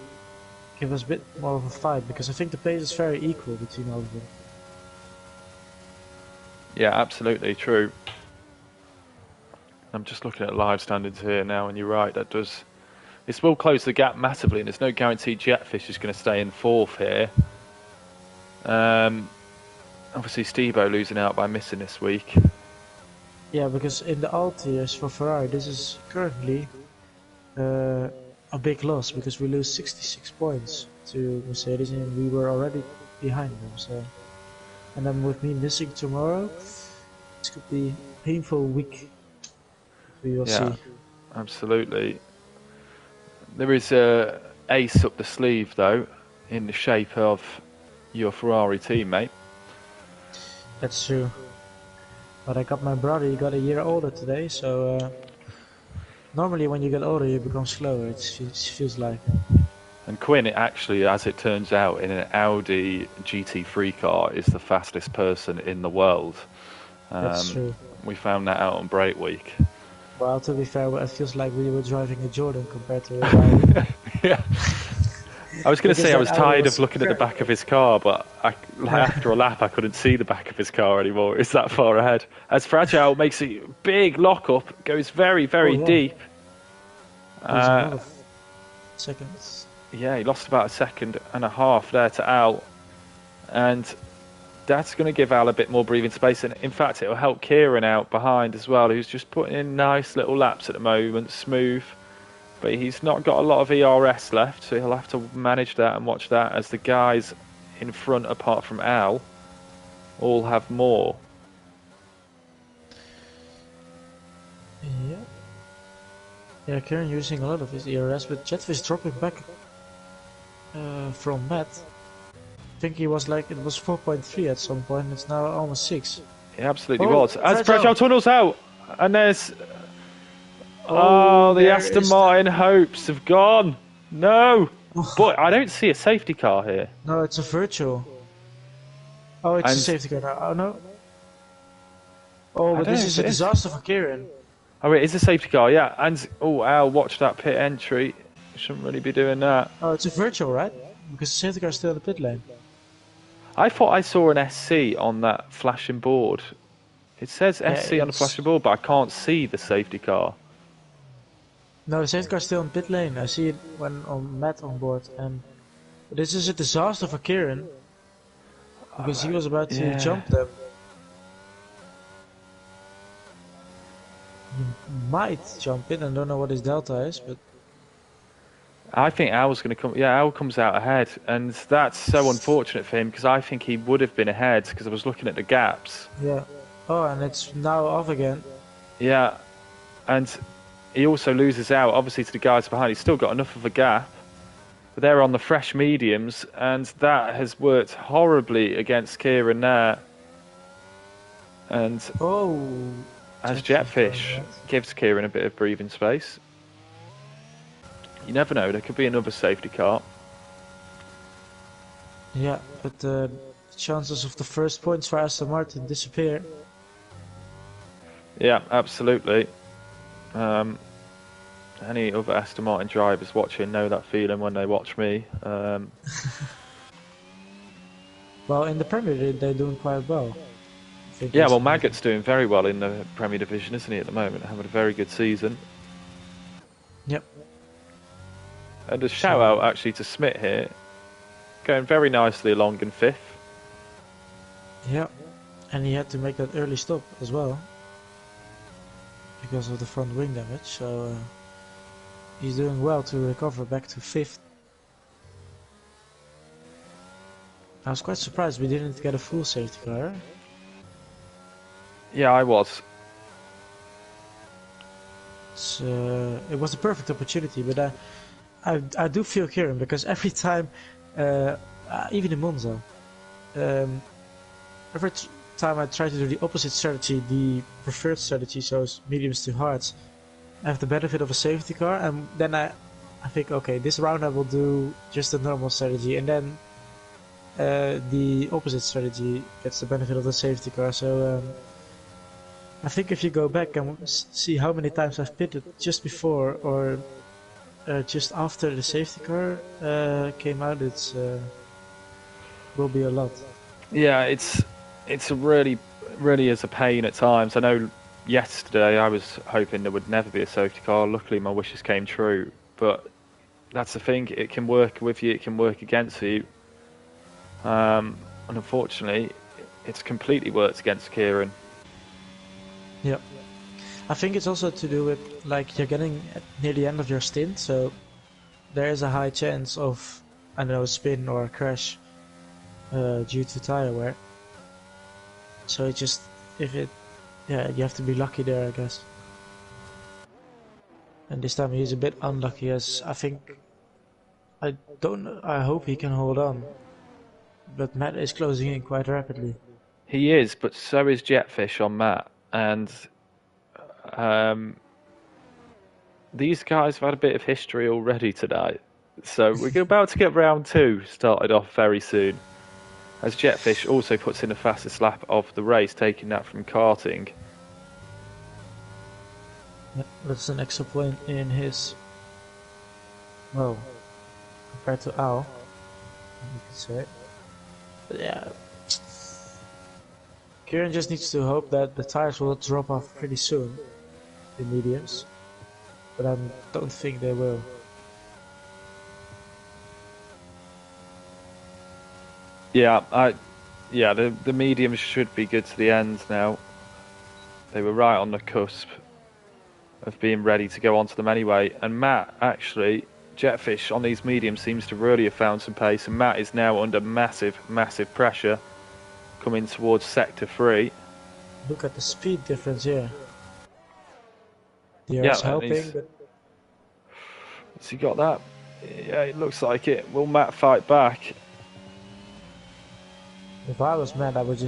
give us a bit more of a fight, because I think the pace is very equal between all of them. Yeah, absolutely true. I'm just looking at live standards here now, and you're right, this will close the gap massively, and there's no guarantee Jetfish is going to stay in 4th here. Obviously, Stebo losing out by missing this week. Yeah, because in the alt tiers for Ferrari, this is currently a big loss, because we lose 66 points to Mercedes, and we were already behind them. So, and then with me missing tomorrow, this could be a painful week. We will see. Absolutely. There is a ace up the sleeve though. in the shape of your Ferrari teammate. That's true. But I got my brother, he got a year older today, so normally when you get older you become slower, it feels like. And Quinn, actually, as it turns out, in an Audi GT3 car, is the fastest person in the world. That's true. We found that out on break week. Well, to be fair, it feels like we were driving a Jordan compared to a Audi. Yeah. I was going to say I was Audi tired was of looking at the back of his car, but after a lap I couldn't see the back of his car anymore. It's that far ahead. As Fragile makes a big lock-up, goes very, very deep. There's a lot of seconds. Yeah, he lost about 1.5 seconds there to Al. And that's going to give Al a bit more breathing space. And in fact, it will help Kieran out behind as well, who's just putting in nice little laps at the moment, smooth. But he's not got a lot of ERS left, so he'll have to manage that and watch that as the guys in front, apart from Al, all have more. Yeah. Yeah, Kieran using a lot of his ERS, but Jetfish dropping back from Matt. I think he was like, it was 4.3 at some point, it's now almost 6. He absolutely was. As Fragile tunnels out, and there's... Oh, the Aston Martin hopes have gone. No. But I don't see a safety car here. No, it's a virtual. Oh, it's a safety car now. Oh, no. Oh, but this is a disaster for Kieran. Oh, it is a safety car, yeah. And, oh, Al, watch that pit entry. You shouldn't really be doing that. Oh, it's a virtual, right? Because the safety car is still in the pit lane. I thought I saw an SC on that flashing board. It says SC on the flashing board, but I can't see the safety car. No, the safety car is still in pit lane. I see it when on Matt on board. And this is a disaster for Kieran. Because he was about to jump them. He might jump in. I don't know what his delta is, but... I think Al's going to come... Yeah, Al comes out ahead. And that's so unfortunate for him, because I think he would have been ahead, because I was looking at the gaps. Yeah. Oh, and it's now off again. Yeah. And he also loses out, obviously, to the guys behind. He's still got enough of a gap. But they're on the fresh mediums, and that has worked horribly against Kieran there. And as Jetfish gives Kieran a bit of breathing space. You never know, there could be another safety car. Yeah, but the chances of the first points for Aston Martin disappear. Yeah, absolutely. Any other Aston Martin drivers watching know that feeling when they watch me. Well, in the Premier they're doing quite well. Yeah, well, Maggot's doing very well in the Premier Division, isn't he, at the moment? Having a very good season. Yep. And a shout out actually to Smith here. Going very nicely along in 5th. Yeah, and he had to make that early stop as well. Because of the front wing damage, so... he's doing well to recover back to 5th. I was quite surprised we didn't get a full safety car. Yeah, I was. It was a perfect opportunity, but I do feel Kieran, because every time, even in Monza, every time I try to do the opposite strategy, the preferred strategy, so it's mediums to hards, I have the benefit of a safety car, and then I think, okay, this round I will do just a normal strategy, and then the opposite strategy gets the benefit of the safety car. So I think if you go back and see how many times I've pitted just before or just after the safety car came out, it's will be a lot. Yeah, it's a really is a pain at times. I know. Yesterday I was hoping there would never be a safety car. Luckily my wishes came true, but that's the thing, it can work with you, it can work against you, and unfortunately it's completely worked against Kieran. Yep. I think it's also to do with, like, you're getting near the end of your stint, so there is a high chance of, I don't know, a spin or a crash due to tire wear. So it just, yeah, you have to be lucky there, I guess. And this time he's a bit unlucky, as I think I don't know. I hope he can hold on. But Matt is closing in quite rapidly. He is, but so is Jetfish on Matt. And um, these guys have had a bit of history already tonight. So we're about to get round 2 started off very soon. As Jetfish also puts in the fastest lap of the race, taking that from karting. Yeah, that's an extra point in his. Well, compared to Al, you could say. But yeah. Kieran just needs to hope that the tires will drop off pretty soon, the mediums. But I don't think they will. Yeah, the mediums should be good to the end now. They were right on the cusp of being ready to go onto them anyway. And Matt, actually, Jetfish on these mediums seems to really have found some pace. And Matt is now under massive, massive pressure coming towards sector 3. Look at the speed difference here. Yeah, DRS helping, but has he got that? Yeah, it looks like it. Will Matt fight back? if I was Matt, I would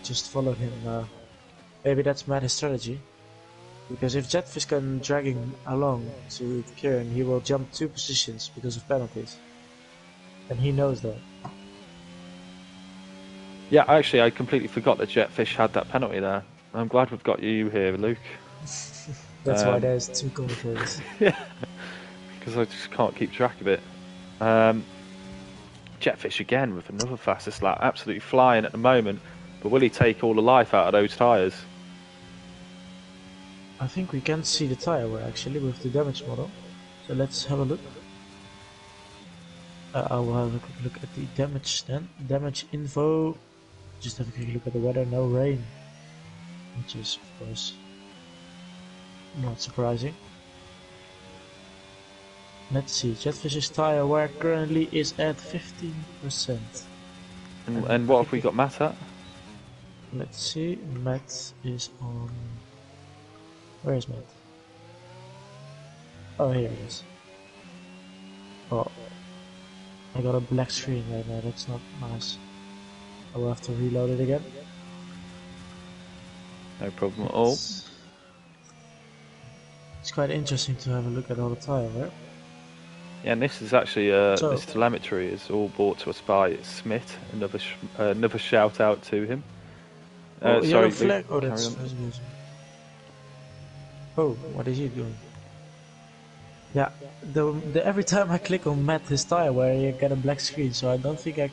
just follow him. Maybe that's Matt's strategy. Because if Jetfish can drag him along to Kieran, he will jump 2 positions because of penalties. And he knows that. Yeah, actually, I completely forgot that Jetfish had that penalty there. I'm glad we've got you here, Luke. That's why there's 2 commentators. Yeah, because I just can't keep track of it. Jetfish again with another fastest lap, absolutely flying at the moment. But will he take all the life out of those tyres? I think we can see the tire wear actually with the damage model. So let's have a look. I will have a quick look at the damage then. Damage info. Just have a quick look at the weather. No rain. Which is of course not surprising. Let's see. Jetfish's tire wear currently is at 15%. And what have we got Matt at? Let's see. Matt is on. Where is Matt? Oh, here he is. Oh, I got a black screen right now. That's not nice. I will have to reload it again. No problem at all. It's quite interesting to have a look at all the tire wear. Yeah, and this is actually this telemetry is all brought to us by Smith. Another shout out to him. Sorry, flag. Oh, that's Oh, what is he doing? Yeah, every time I click on Matt his tire wear, you get a black screen. So I don't think I'm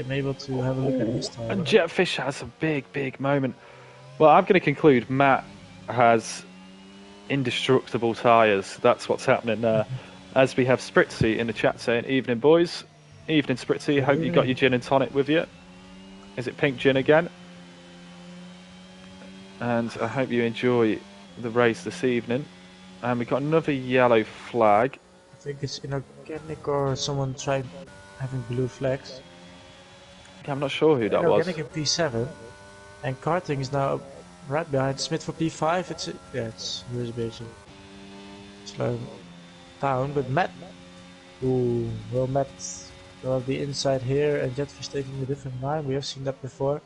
able to have a look at his tire. And Jetfish has a big moment. Well, I'm going to conclude Matt has indestructible tyres. That's what's happening there. As we have Spritzy in the chat saying, "Evening, boys. Evening, Spritzy. Hope you got your gin and tonic with you. Is it pink gin again? And I hope you enjoy the race this evening." And we got another yellow flag. I think it's inorganic or someone tried having blue flags. Yeah, I'm not sure who that was. Inorganic in P7, and karting is now right behind Smith for P5. It's basically slow down, but Matt. Ooh, well, Matt will have the inside here, and Jetfish taking a different line. We have seen that before.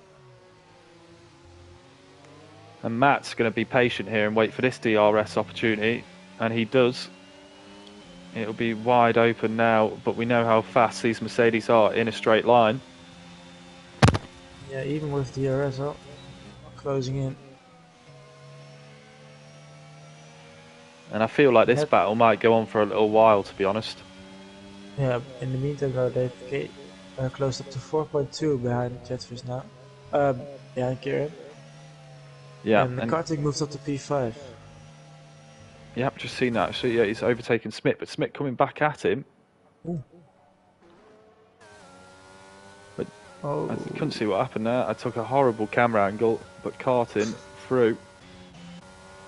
And Matt's going to be patient here and wait for this DRS opportunity, and he does. It'll be wide open now, but we know how fast these Mercedes are in a straight line. Yeah, even with DRS closing in. And I feel like this battle might go on for a little while, to be honest. Yeah, in the meantime though, they've closed up to 4.2 behind Jetfish now. Behind Kieran. Yeah, and the karting moves up to P5. Yep, just seen that. So yeah, he's overtaken Smith, but Smith coming back at him. Ooh. But I couldn't see what happened there. I took a horrible camera angle, but karting through.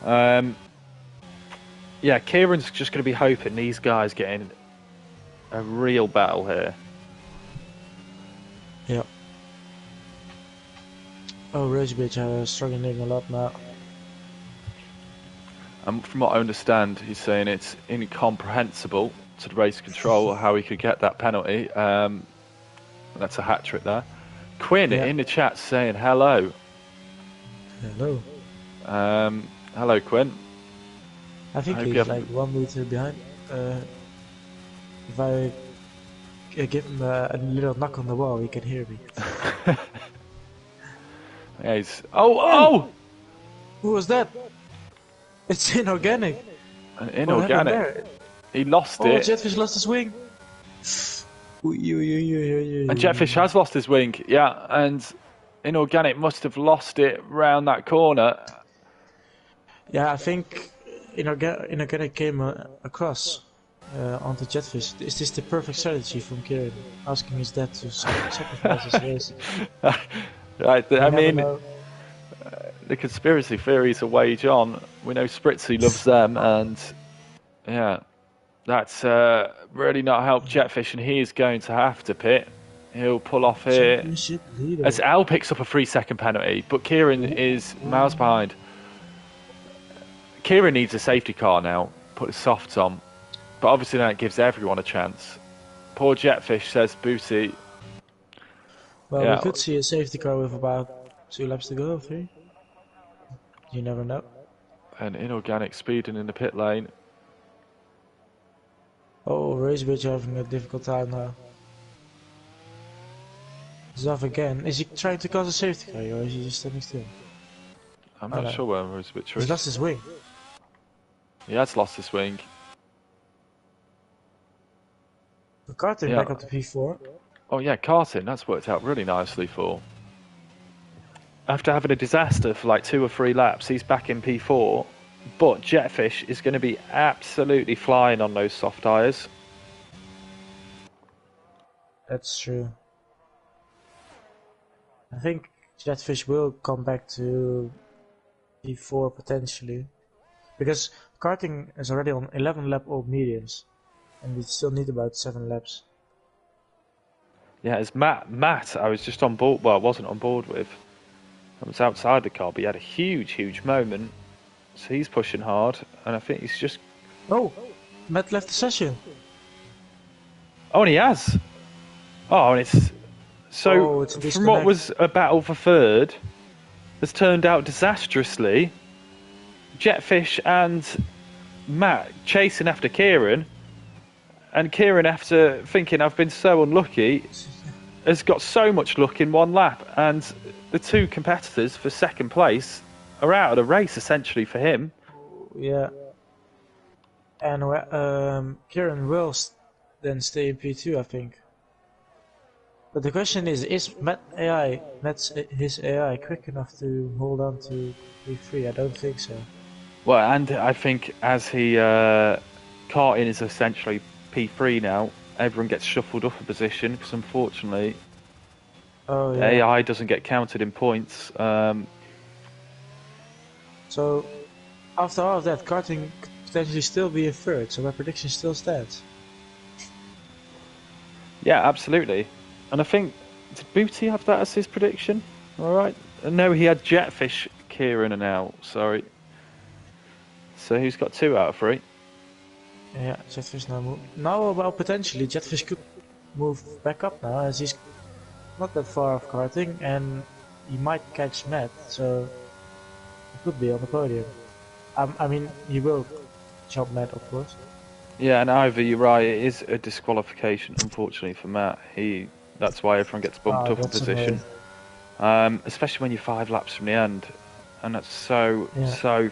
Yeah, Kieran's just going to be hoping these guys get in a real battle here. Yeah. Oh, Rosebridge are struggling a lot now. And from what I understand, he's saying it's incomprehensible to the race control how he could get that penalty. That's a hat trick there. Quinn in the chat saying hello. Hello. Hello, Quinn. I think he's like 1 meter behind. If I give him a little knock on the wall, he can hear me. Yeah, he's... Oh! Who was that? It's inorganic. Inorganic. He lost it. Jetfish lost his wing. And Jetfish has lost his wing, yeah, and Inorganic must have lost it round that corner. Yeah, I think Inorganic came across onto Jetfish. Is this the perfect strategy from Kieran? Asking his dad to sacrifice his race. Right, I mean, the conspiracy theories are wage on. We know Spritzy loves them, and yeah. That's really not helped Jetfish, and he is going to have to pit. He'll pull off here. As Al picks up a 3-second penalty, but Kieran is miles behind. Kieran needs a safety car now, put the softs on. But obviously that gives everyone a chance. Poor Jetfish, says Booty. Well, we could see a safety car with about 2 laps to go, 3. You never know. And Inorganic speeding in the pit lane. Oh, Razorbeach having a difficult time now. He's off again. Is he trying to cause a safety car or is he just standing still? I'm not sure where Razorbeach is. He's lost his wing. He has lost his wing. The karting back up to P4. Oh yeah, karting, that's worked out really nicely for. After having a disaster for like 2 or 3 laps, he's back in P4. But Jetfish is going to be absolutely flying on those soft tyres. That's true. I think Jetfish will come back to P4 potentially. Because karting is already on 11 lap old mediums. And we still need about 7 laps. Yeah, it's Matt, I was just on board, well I wasn't on board with. I was outside the car, but he had a huge moment. So he's pushing hard, and I think he's just... Oh! Matt left the session! Oh, and he has! Oh, and it's... So, from what was a battle for third, has turned out disastrously. Jetfish and Matt chasing after Kieran, and Kieran, after thinking I've been so unlucky, has got so much luck in 1 lap, and the 2 competitors for second place are out of the race essentially for him. Yeah. And Kieran will then stay in P2, I think. But the question is his AI quick enough to hold on to P3? I don't think so. Well, and I think as he karting is essentially P3 now, everyone gets shuffled up a position because unfortunately AI doesn't get counted in points. So, after all of that, karting could potentially still be a third, so my prediction still stands. Yeah, absolutely. And I think, did Booty have that as his prediction? Alright. No, he had Jetfish, Kieran and Al, sorry. So he's got 2 out of 3. Yeah, Jetfish now Now, well, potentially, Jetfish could move back up now, as he's not that far off karting, and he might catch Matt, so... could be on the podium. I mean, he will jump Matt, of course. Yeah, and Ivor, you're right, it is a disqualification, unfortunately, for Matt. That's why everyone gets bumped up a position. Especially when you're 5 laps from the end. And that's so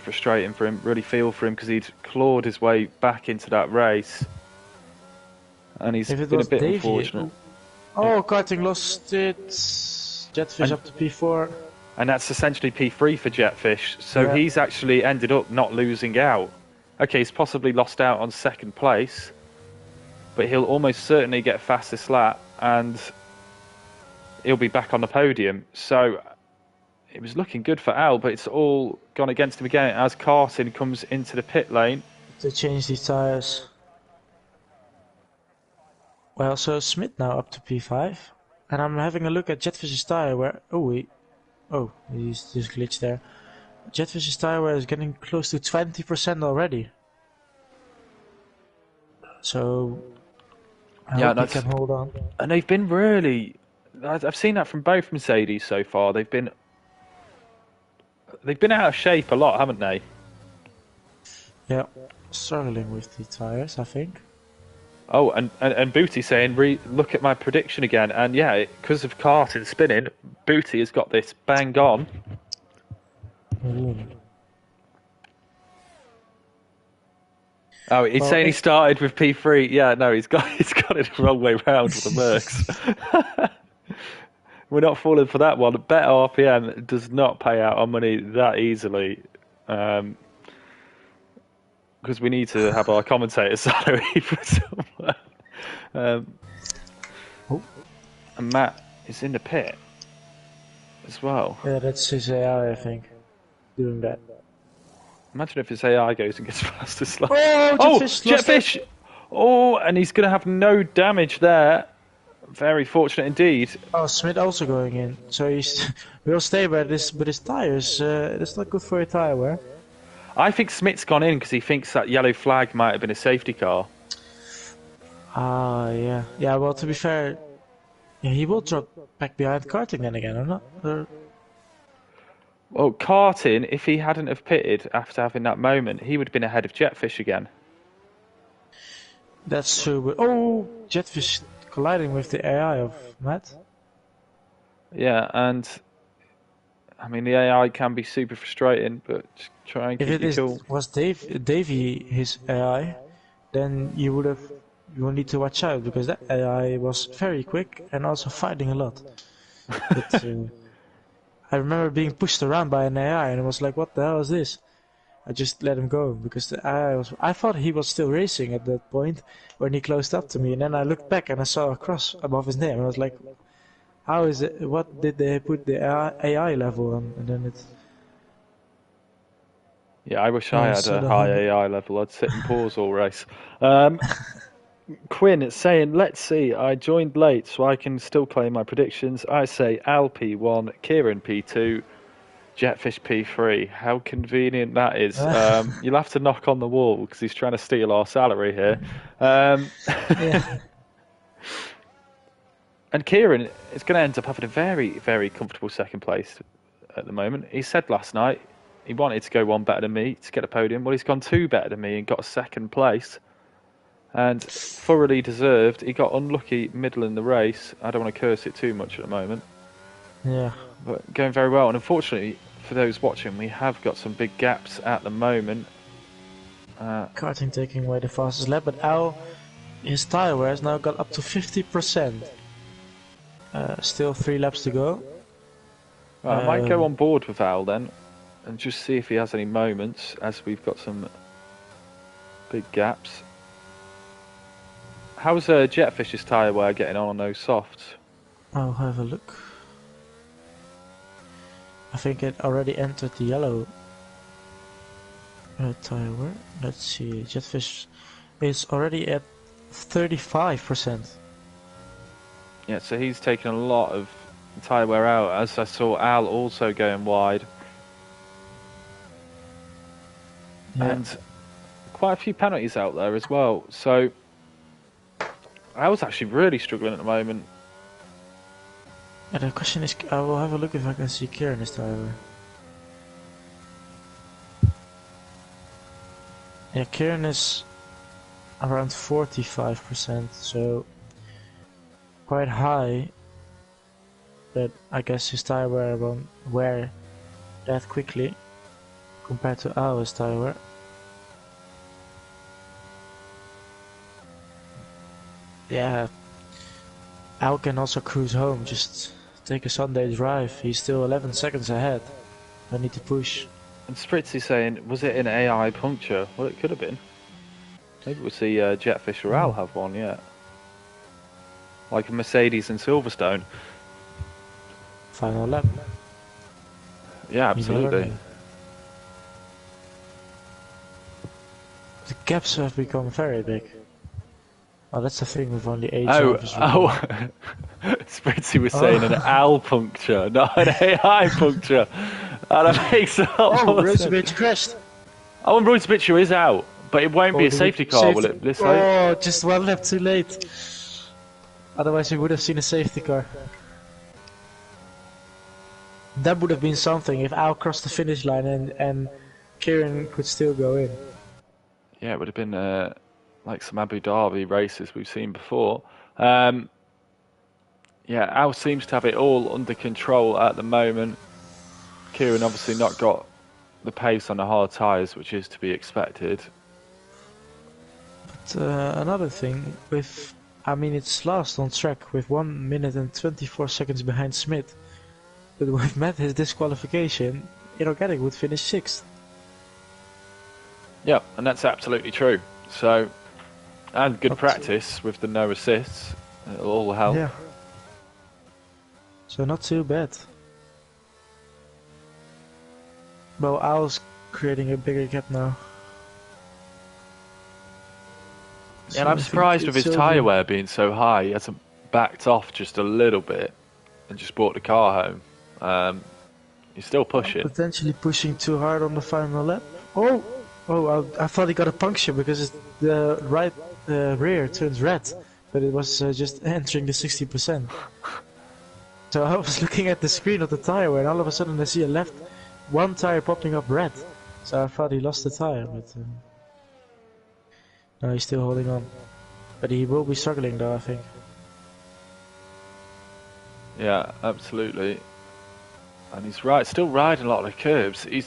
frustrating for him. Really feel for him, because he'd clawed his way back into that race. And he's been a bit unfortunate. Oh, karting lost it. Jetfish up to P4. And that's essentially P3 for Jetfish, so he's actually ended up not losing out. Okay, he's possibly lost out on second place, but he'll almost certainly get fastest lap, and he'll be back on the podium. So it was looking good for Al, but it's all gone against him again as Carson comes into the pit lane. To change these tyres. Well, so Smith now up to P5, and I'm having a look at Jetfish's tyre where... Oh, he's just glitched there. Jetfish's tyre wear is getting close to 20% already. So I Yeah, hope he can hold on. and they've been really. I've seen that from both Mercedes so far. They've been out of shape a lot, haven't they? Yeah, struggling with the tires, I think. Oh, and Booty saying, look at my prediction again. And yeah, because of karting spinning, Booty has got this bang on. Ooh. Oh, he's saying he started with P3. Yeah, no, he's got it the wrong way round with the Mercs. We're not falling for that one. Better RPM does not pay out our money that easily. Because we need to have our commentator salary for somewhere. And Matt is in the pit as well. Yeah, that's his AI, I think, doing that. Imagine if his AI goes and gets faster slow. Oh, Jetfish! Oh, and he's going to have no damage there. Very fortunate indeed. Oh, Smith also going in. So we'll stay by this, but his tires, that's not good for a tire wear. I think Smith's gone in because he thinks that yellow flag might have been a safety car. Ah, yeah. Yeah, well, to be fair, yeah, he will drop back behind karting then again, or not? Well, karting, if he hadn't have pitted after having that moment, he would have been ahead of Jetfish again. That's true, but Jetfish colliding with the AI of Matt. Yeah, and I mean the AI can be super frustrating, but just try and keep it cool. Was Davey his AI, then you will need to watch out because that AI was very quick and also fighting a lot. But, I remember being pushed around by an AI and it was like, what the hell is this? I just let him go because the AI I thought he was still racing at that point when he closed up to me, and then I looked back and I saw a cross above his name and I was like, how is it? What did they put the AI level on? And then it's... Yeah, I wish I had a high AI level. I'd sit and pause all race. Quinn is saying, let's see, I joined late so I can still claim my predictions. I say Al P1, Kieran P2, Jetfish P3. How convenient that is. You'll have to knock on the wall because he's trying to steal our salary here. Yeah. And Kieran is going to end up having a very, very comfortable second place at the moment. He said last night he wanted to go one better than me to get a podium. Well, he's gone two better than me and got a second place. And thoroughly deserved. He got unlucky middle in the race. I don't want to curse it too much at the moment. Yeah. But going very well. And unfortunately, for those watching, we have got some big gaps at the moment. Karting taking away the fastest lap, but Al, his tire wear has now got up to 50%. Still 3 laps to go. I might go on board with Al then and just see if he has any moments as we've got some big gaps. How's Jetfish's tyre wear getting on those softs? I'll have a look. I think it already entered the yellow tyre wear. Let's see, Jetfish is already at 35%. Yeah, so he's taken a lot of tyre wear out, as I saw Al also going wide. Yeah. And quite a few penalties out there as well, so Al's actually really struggling at the moment. Yeah, the question is, I will have a look if I can see Kieran's tyre wear. Yeah, Kieran is around 45%, so quite high, but I guess his tyre wear won't wear that quickly compared to ours tyre wear. Yeah, Al can also cruise home, just take a Sunday drive. He's still 11 seconds ahead. I need to push. And Spritzy saying, was it an AI puncture? Well, it could have been. Maybe we'll see Jetfish or Al have one yet. Like a Mercedes in Silverstone. Final lap. Yeah, absolutely. The gaps have become very big. Oh, that's the thing with only 8 drivers. Spritzy was saying an Al puncture, not an AI puncture. And that makes a lot more sense. Roosevich crashed. Oh, and Roosevich is out. But it won't be a safety car, will it, Bliss? Oh, just one lap too late. Otherwise, we would have seen a safety car. That would have been something if Al crossed the finish line and Kieran could still go in. Yeah, it would have been like some Abu Dhabi races we've seen before. Yeah, Al seems to have it all under control at the moment. Kieran obviously not got the pace on the hard tyres, which is to be expected. But another thing, it's last on track with 1 minute and 24 seconds behind Smith. But with Matt his disqualification, Inorganic would finish 6th. Yeah, and that's absolutely true. So, and good practice with the no assists. It'll all help. Yeah. So not too bad. Well, Al's creating a bigger gap now. Yeah, and I'm surprised with his tyre wear being so high. He hasn't backed off just a little bit and just brought the car home. He's still pushing. Potentially pushing too hard on the final lap. Oh, I thought he got a puncture because the right rear turns red, but it was just entering the 60%. So I was looking at the screen of the tyre wear, and all of a sudden I see one tyre popping up red. So I thought he lost the tyre, but no, he's still holding on. But he will be struggling though, I think. Yeah, absolutely. And he's still riding a lot of the curbs. He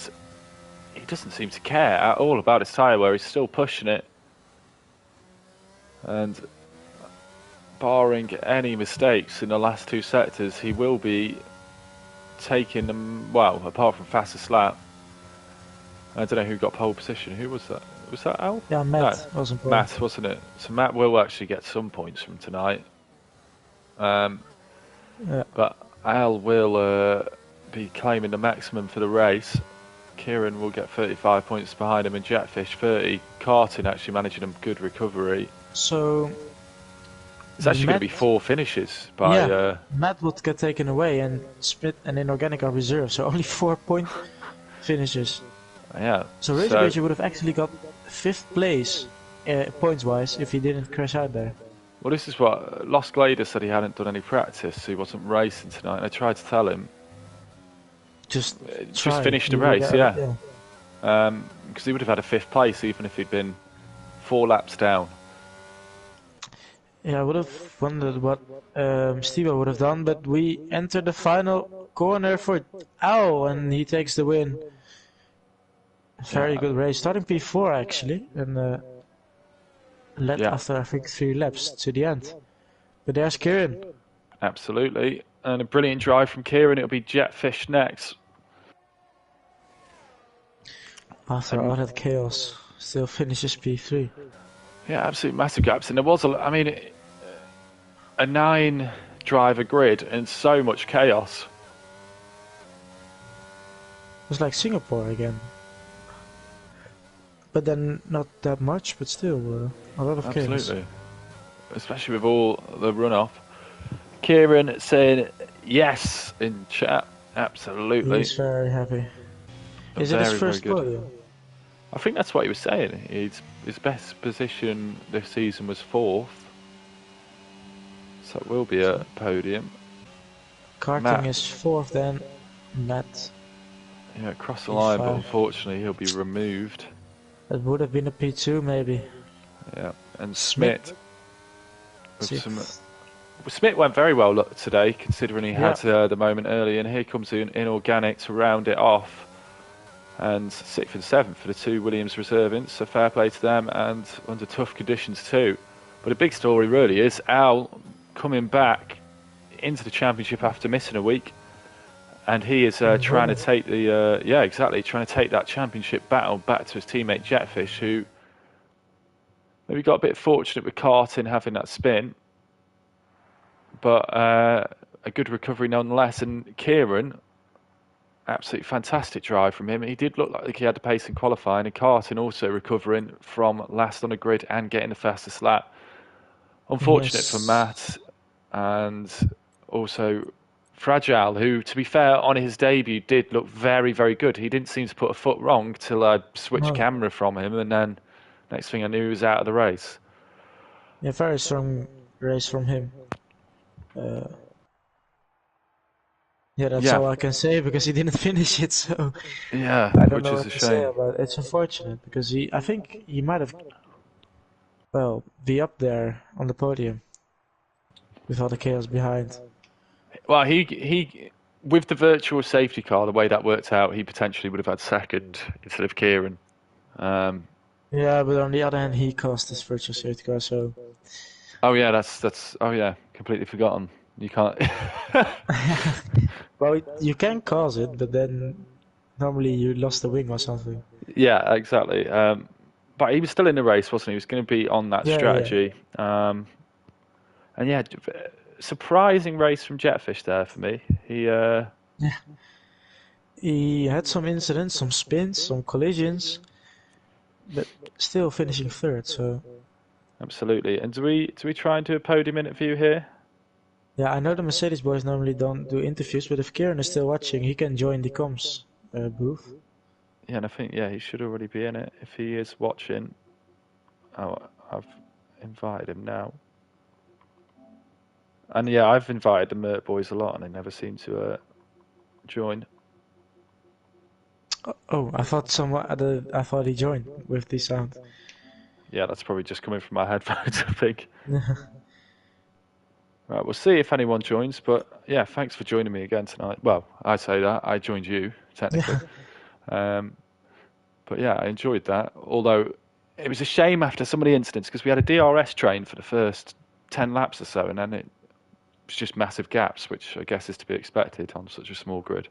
doesn't seem to care at all about his tyre wear. He's still pushing it. And barring any mistakes in the last 2 sectors, he will be taking them, well, apart from fastest lap. I don't know who got pole position. Who was that? Was that Al? Yeah, Matt. No, wasn't Matt, wasn't it? So Matt will actually get some points from tonight. Yeah. But Al will be claiming the maximum for the race. Kieran will get 35 points behind him and Jetfish 30. Carton actually managing a good recovery. So it's actually going to be 4 finishes by Matt would get taken away and Smith and Inorganic are reserved, so only 4 point finishes. Yeah. So Razorback would have actually got 5th place points wise if he didn't crash out there. Well, this is what Lost Glader said. He hadn't done any practice, so he wasn't racing tonight. And I tried to tell him just finish the race, yeah. Because he would have had a 5th place even if he'd been 4 laps down. Yeah, I would have wondered what Steve would have done, but we enter the final corner for Al, and he takes the win. Very good race, starting P4 actually, and led after I think 3 laps to the end. But there's Kieran. Absolutely, and a brilliant drive from Kieran. It'll be Jetfish next. After all that chaos, still finishes P3. Yeah, absolutely massive gaps, and there was a 9 driver grid and so much chaos. It was like Singapore again. But then not that much, but still a lot of chaos. Absolutely. Especially with all the runoff. Kieran saying yes in chat. Absolutely. He's very happy. Is it his first podium? I think that's what he was saying. His best position this season was 4th. So it will be a podium. Karting is 4th then. Matt. Yeah, across the line, but unfortunately he'll be removed. It would have been a P2 maybe. Yeah, and Smith. Smith went very well today, considering he had the moment early, and here comes Inorganic to round it off. And 6th and 7th for the 2 Williams reservants, so fair play to them, and under tough conditions too. But a big story really is Al coming back into the championship after missing a week, and he is trying to take trying to take that championship battle back to his teammate Jetfish, who maybe got a bit fortunate with Carton having that spin, but a good recovery nonetheless. And Kieran, absolutely fantastic drive from him. He did look like he had the pace in qualifying, and Carton also recovering from last on the grid and getting the fastest lap. Unfortunate for Matt, and also Fragile, who, to be fair, on his debut did look very, very good. He didn't seem to put a foot wrong till I switched camera from him, and then Next thing I knew, he was out of the race. Yeah, very strong race from him. Yeah, that's all I can say because he didn't finish it. So Yeah, I don't which know is what a to say shame. about it. It's unfortunate because I think he might have, well, be up there on the podium with all the chaos behind. Well, with the virtual safety car, the way that worked out, he potentially would have had second instead of Kieran. Yeah, but on the other hand, he caused this virtual safety car, so. Oh yeah, that's. Oh yeah, completely forgotten. You can't. Well, you can cause it, but then normally you lost the wing or something. Yeah, exactly. But he was still in the race, wasn't he? He was going to be on that Yeah, yeah. strategy. And yeah, surprising race from Jetfish there for me. He had some incidents, some spins, some collisions, but still finishing third. So Absolutely. And do we try and do a podium interview here? yeah, I know the Mercedes boys normally don't do interviews, but if Kieran is still watching, he can join the comms booth. Yeah, and I think he should already be in it if he is watching. Oh, I've invited him now. And yeah, I've invited the Mert boys a lot, and they never seem to join. Oh, I thought I thought he joined with the sound. Yeah, that's probably just coming from my headphones, I think. Right, we'll see if anyone joins. But yeah, thanks for joining me again tonight. Well, I say that I joined you technically. But yeah, I enjoyed that. Although it was a shame after some of the incidents because we had a DRS train for the first 10 laps or so, and then it was just massive gaps, which I guess is to be expected on such a small grid.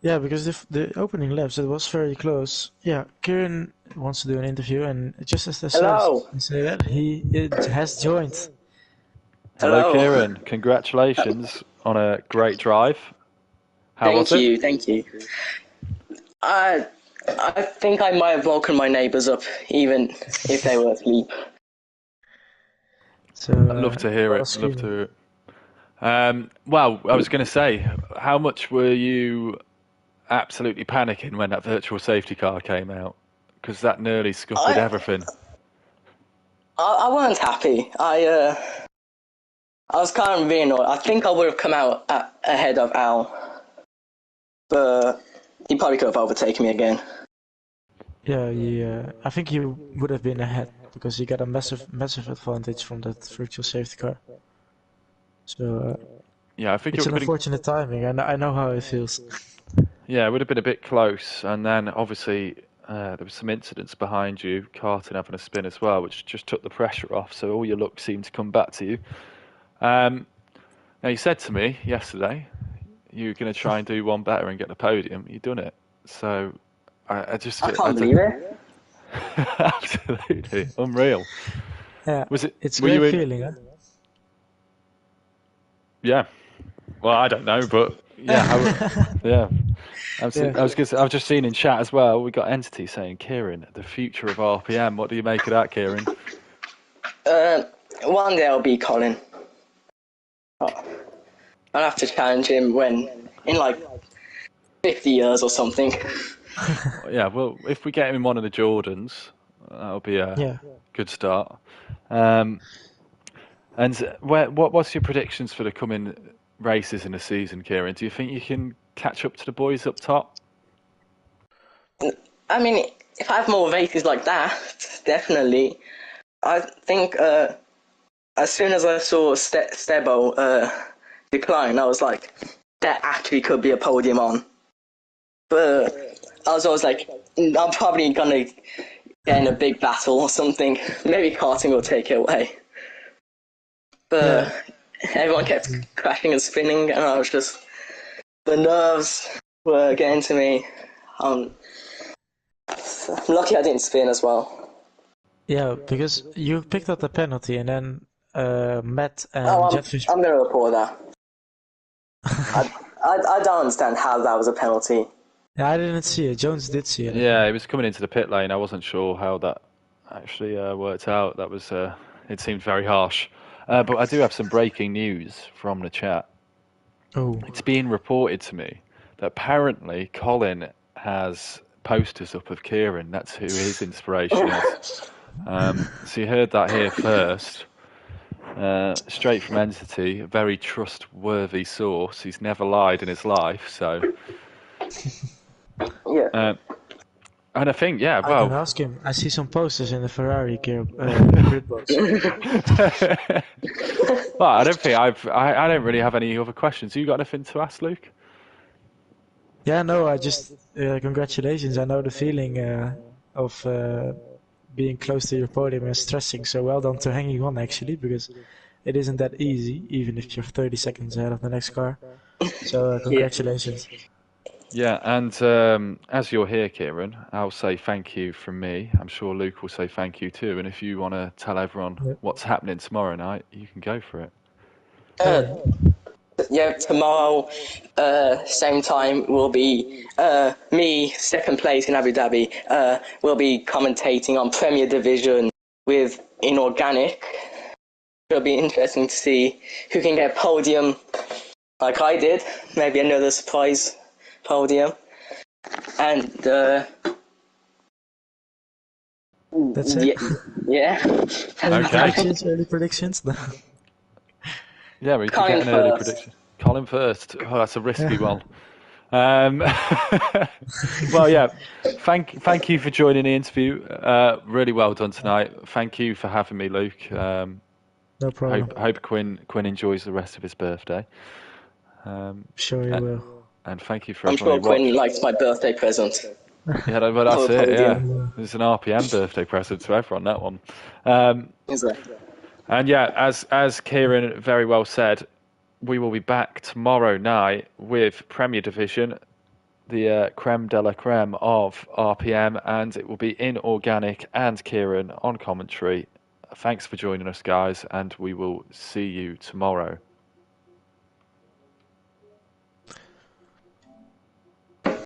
Yeah, because the opening laps, it was very close. Yeah, Kieran wants to do an interview, and just as they Hello. say that, it has joined. Hello, Hello. Kieran. Congratulations on a great drive. How was Thank it? you. Thank you. I I think I might have woken my neighbours up, even if they were asleep. So I'd love to a hear lot of it. Love to screaming. hear it. Well, I was going to say, how much were you absolutely panicking when that virtual safety car came out? Because that nearly scuppered I, everything. I wasn't happy. I was kind of being annoyed. I think I would have come out ahead of Al, but he probably could have overtaken me again. Yeah, I think you would have been ahead because you got a massive advantage from that virtual safety car. So Yeah, I think it it's would an have been. unfortunate timing, and I know how it feels. Yeah, it would have been a bit close. And then obviously there was some incidents behind you, Carton having a spin as well, which just took the pressure off. So all your luck seemed to come back to you. Now you said to me yesterday you were going to try and do one better and get the podium. You've done it. So I can't believe it. absolutely unreal. Yeah, Was it? it's a Were you great in? feeling, huh? Yeah. Well, I don't know, but yeah, yeah. Yeah. I was I've just seen in chat as well. We got Entity saying, "Kieran, the future of RPM." What do you make of that, Kieran? Uh, One day I'll be Colin. I'll have to challenge him in like 50 years or something. Yeah. Well, if we get him in one of the Jordans, that'll be a Yeah. good start. And what's your predictions for the coming races in the season, Kieran? Do you think you can catch up to the boys up top? I mean, if I have more races like that, definitely. I think as soon as I saw Stebo decline, I was like, that actually could be a podium on. But I was always like, I'm probably gonna get in a big battle or something. Maybe karting will take it away. But Yeah. everyone kept crashing and spinning, and I was just, the nerves were getting to me. I'm lucky I didn't spin as well. Yeah, because you picked up the penalty and then Matt Oh, and Jetfish. I'm gonna report that. I don't understand how that was a penalty. Yeah, I didn't see it. Jones did see it, I Yeah, think. he was coming into the pit lane. I wasn't sure how that actually worked out. That was it seemed very harsh. But I do have some breaking news from the chat. Oh. It's being reported to me that apparently Colin has posters up of Kieran. That's who his inspiration is. So you heard that here first. Straight from Entity, a very trustworthy source. He's never lied in his life, so. Yeah. And I think, yeah, I can well. ask him. I see some posters in the Ferrari grid box. Well, I don't think I don't really have any other questions. You got anything to ask, Luke? Yeah, no, I just congratulations. I know the feeling of being close to your podium and stressing. So well done to hanging on actually, because it isn't that easy, even if you're 30 seconds ahead of the next car. So congratulations. Yeah, and as you're here, Kieran, I'll say thank you from me. I'm sure Luke will say thank you too. And if you want to tell everyone what's happening tomorrow night, you can go for it. Yeah, tomorrow, same time, will be me, second place in Abu Dhabi. Will be commentating on Premier Division with Inorganic. It'll be interesting to see who can get a podium like I did. Maybe another surprise podium. And That's it. Yeah. Early predictions. Yeah, we could get an early prediction. Colin first. Oh, that's a risky one. Well, yeah. Thank you for joining the interview. Really well done tonight. Thank you for having me, Luke. No problem. Hope Quinn enjoys the rest of his birthday. Sure he will. And thank you for I'm everyone sure who watched. Quinn likes my birthday present. Yeah, but that's For it. Yeah, podium. it's an RPM birthday present to everyone. That one. Is it? And yeah, as Kieran very well said, we will be back tomorrow night with Premier Division, the creme de la creme of RPM, and it will be Inorganic and Kieran on commentary. Thanks for joining us, guys, and we will see you tomorrow.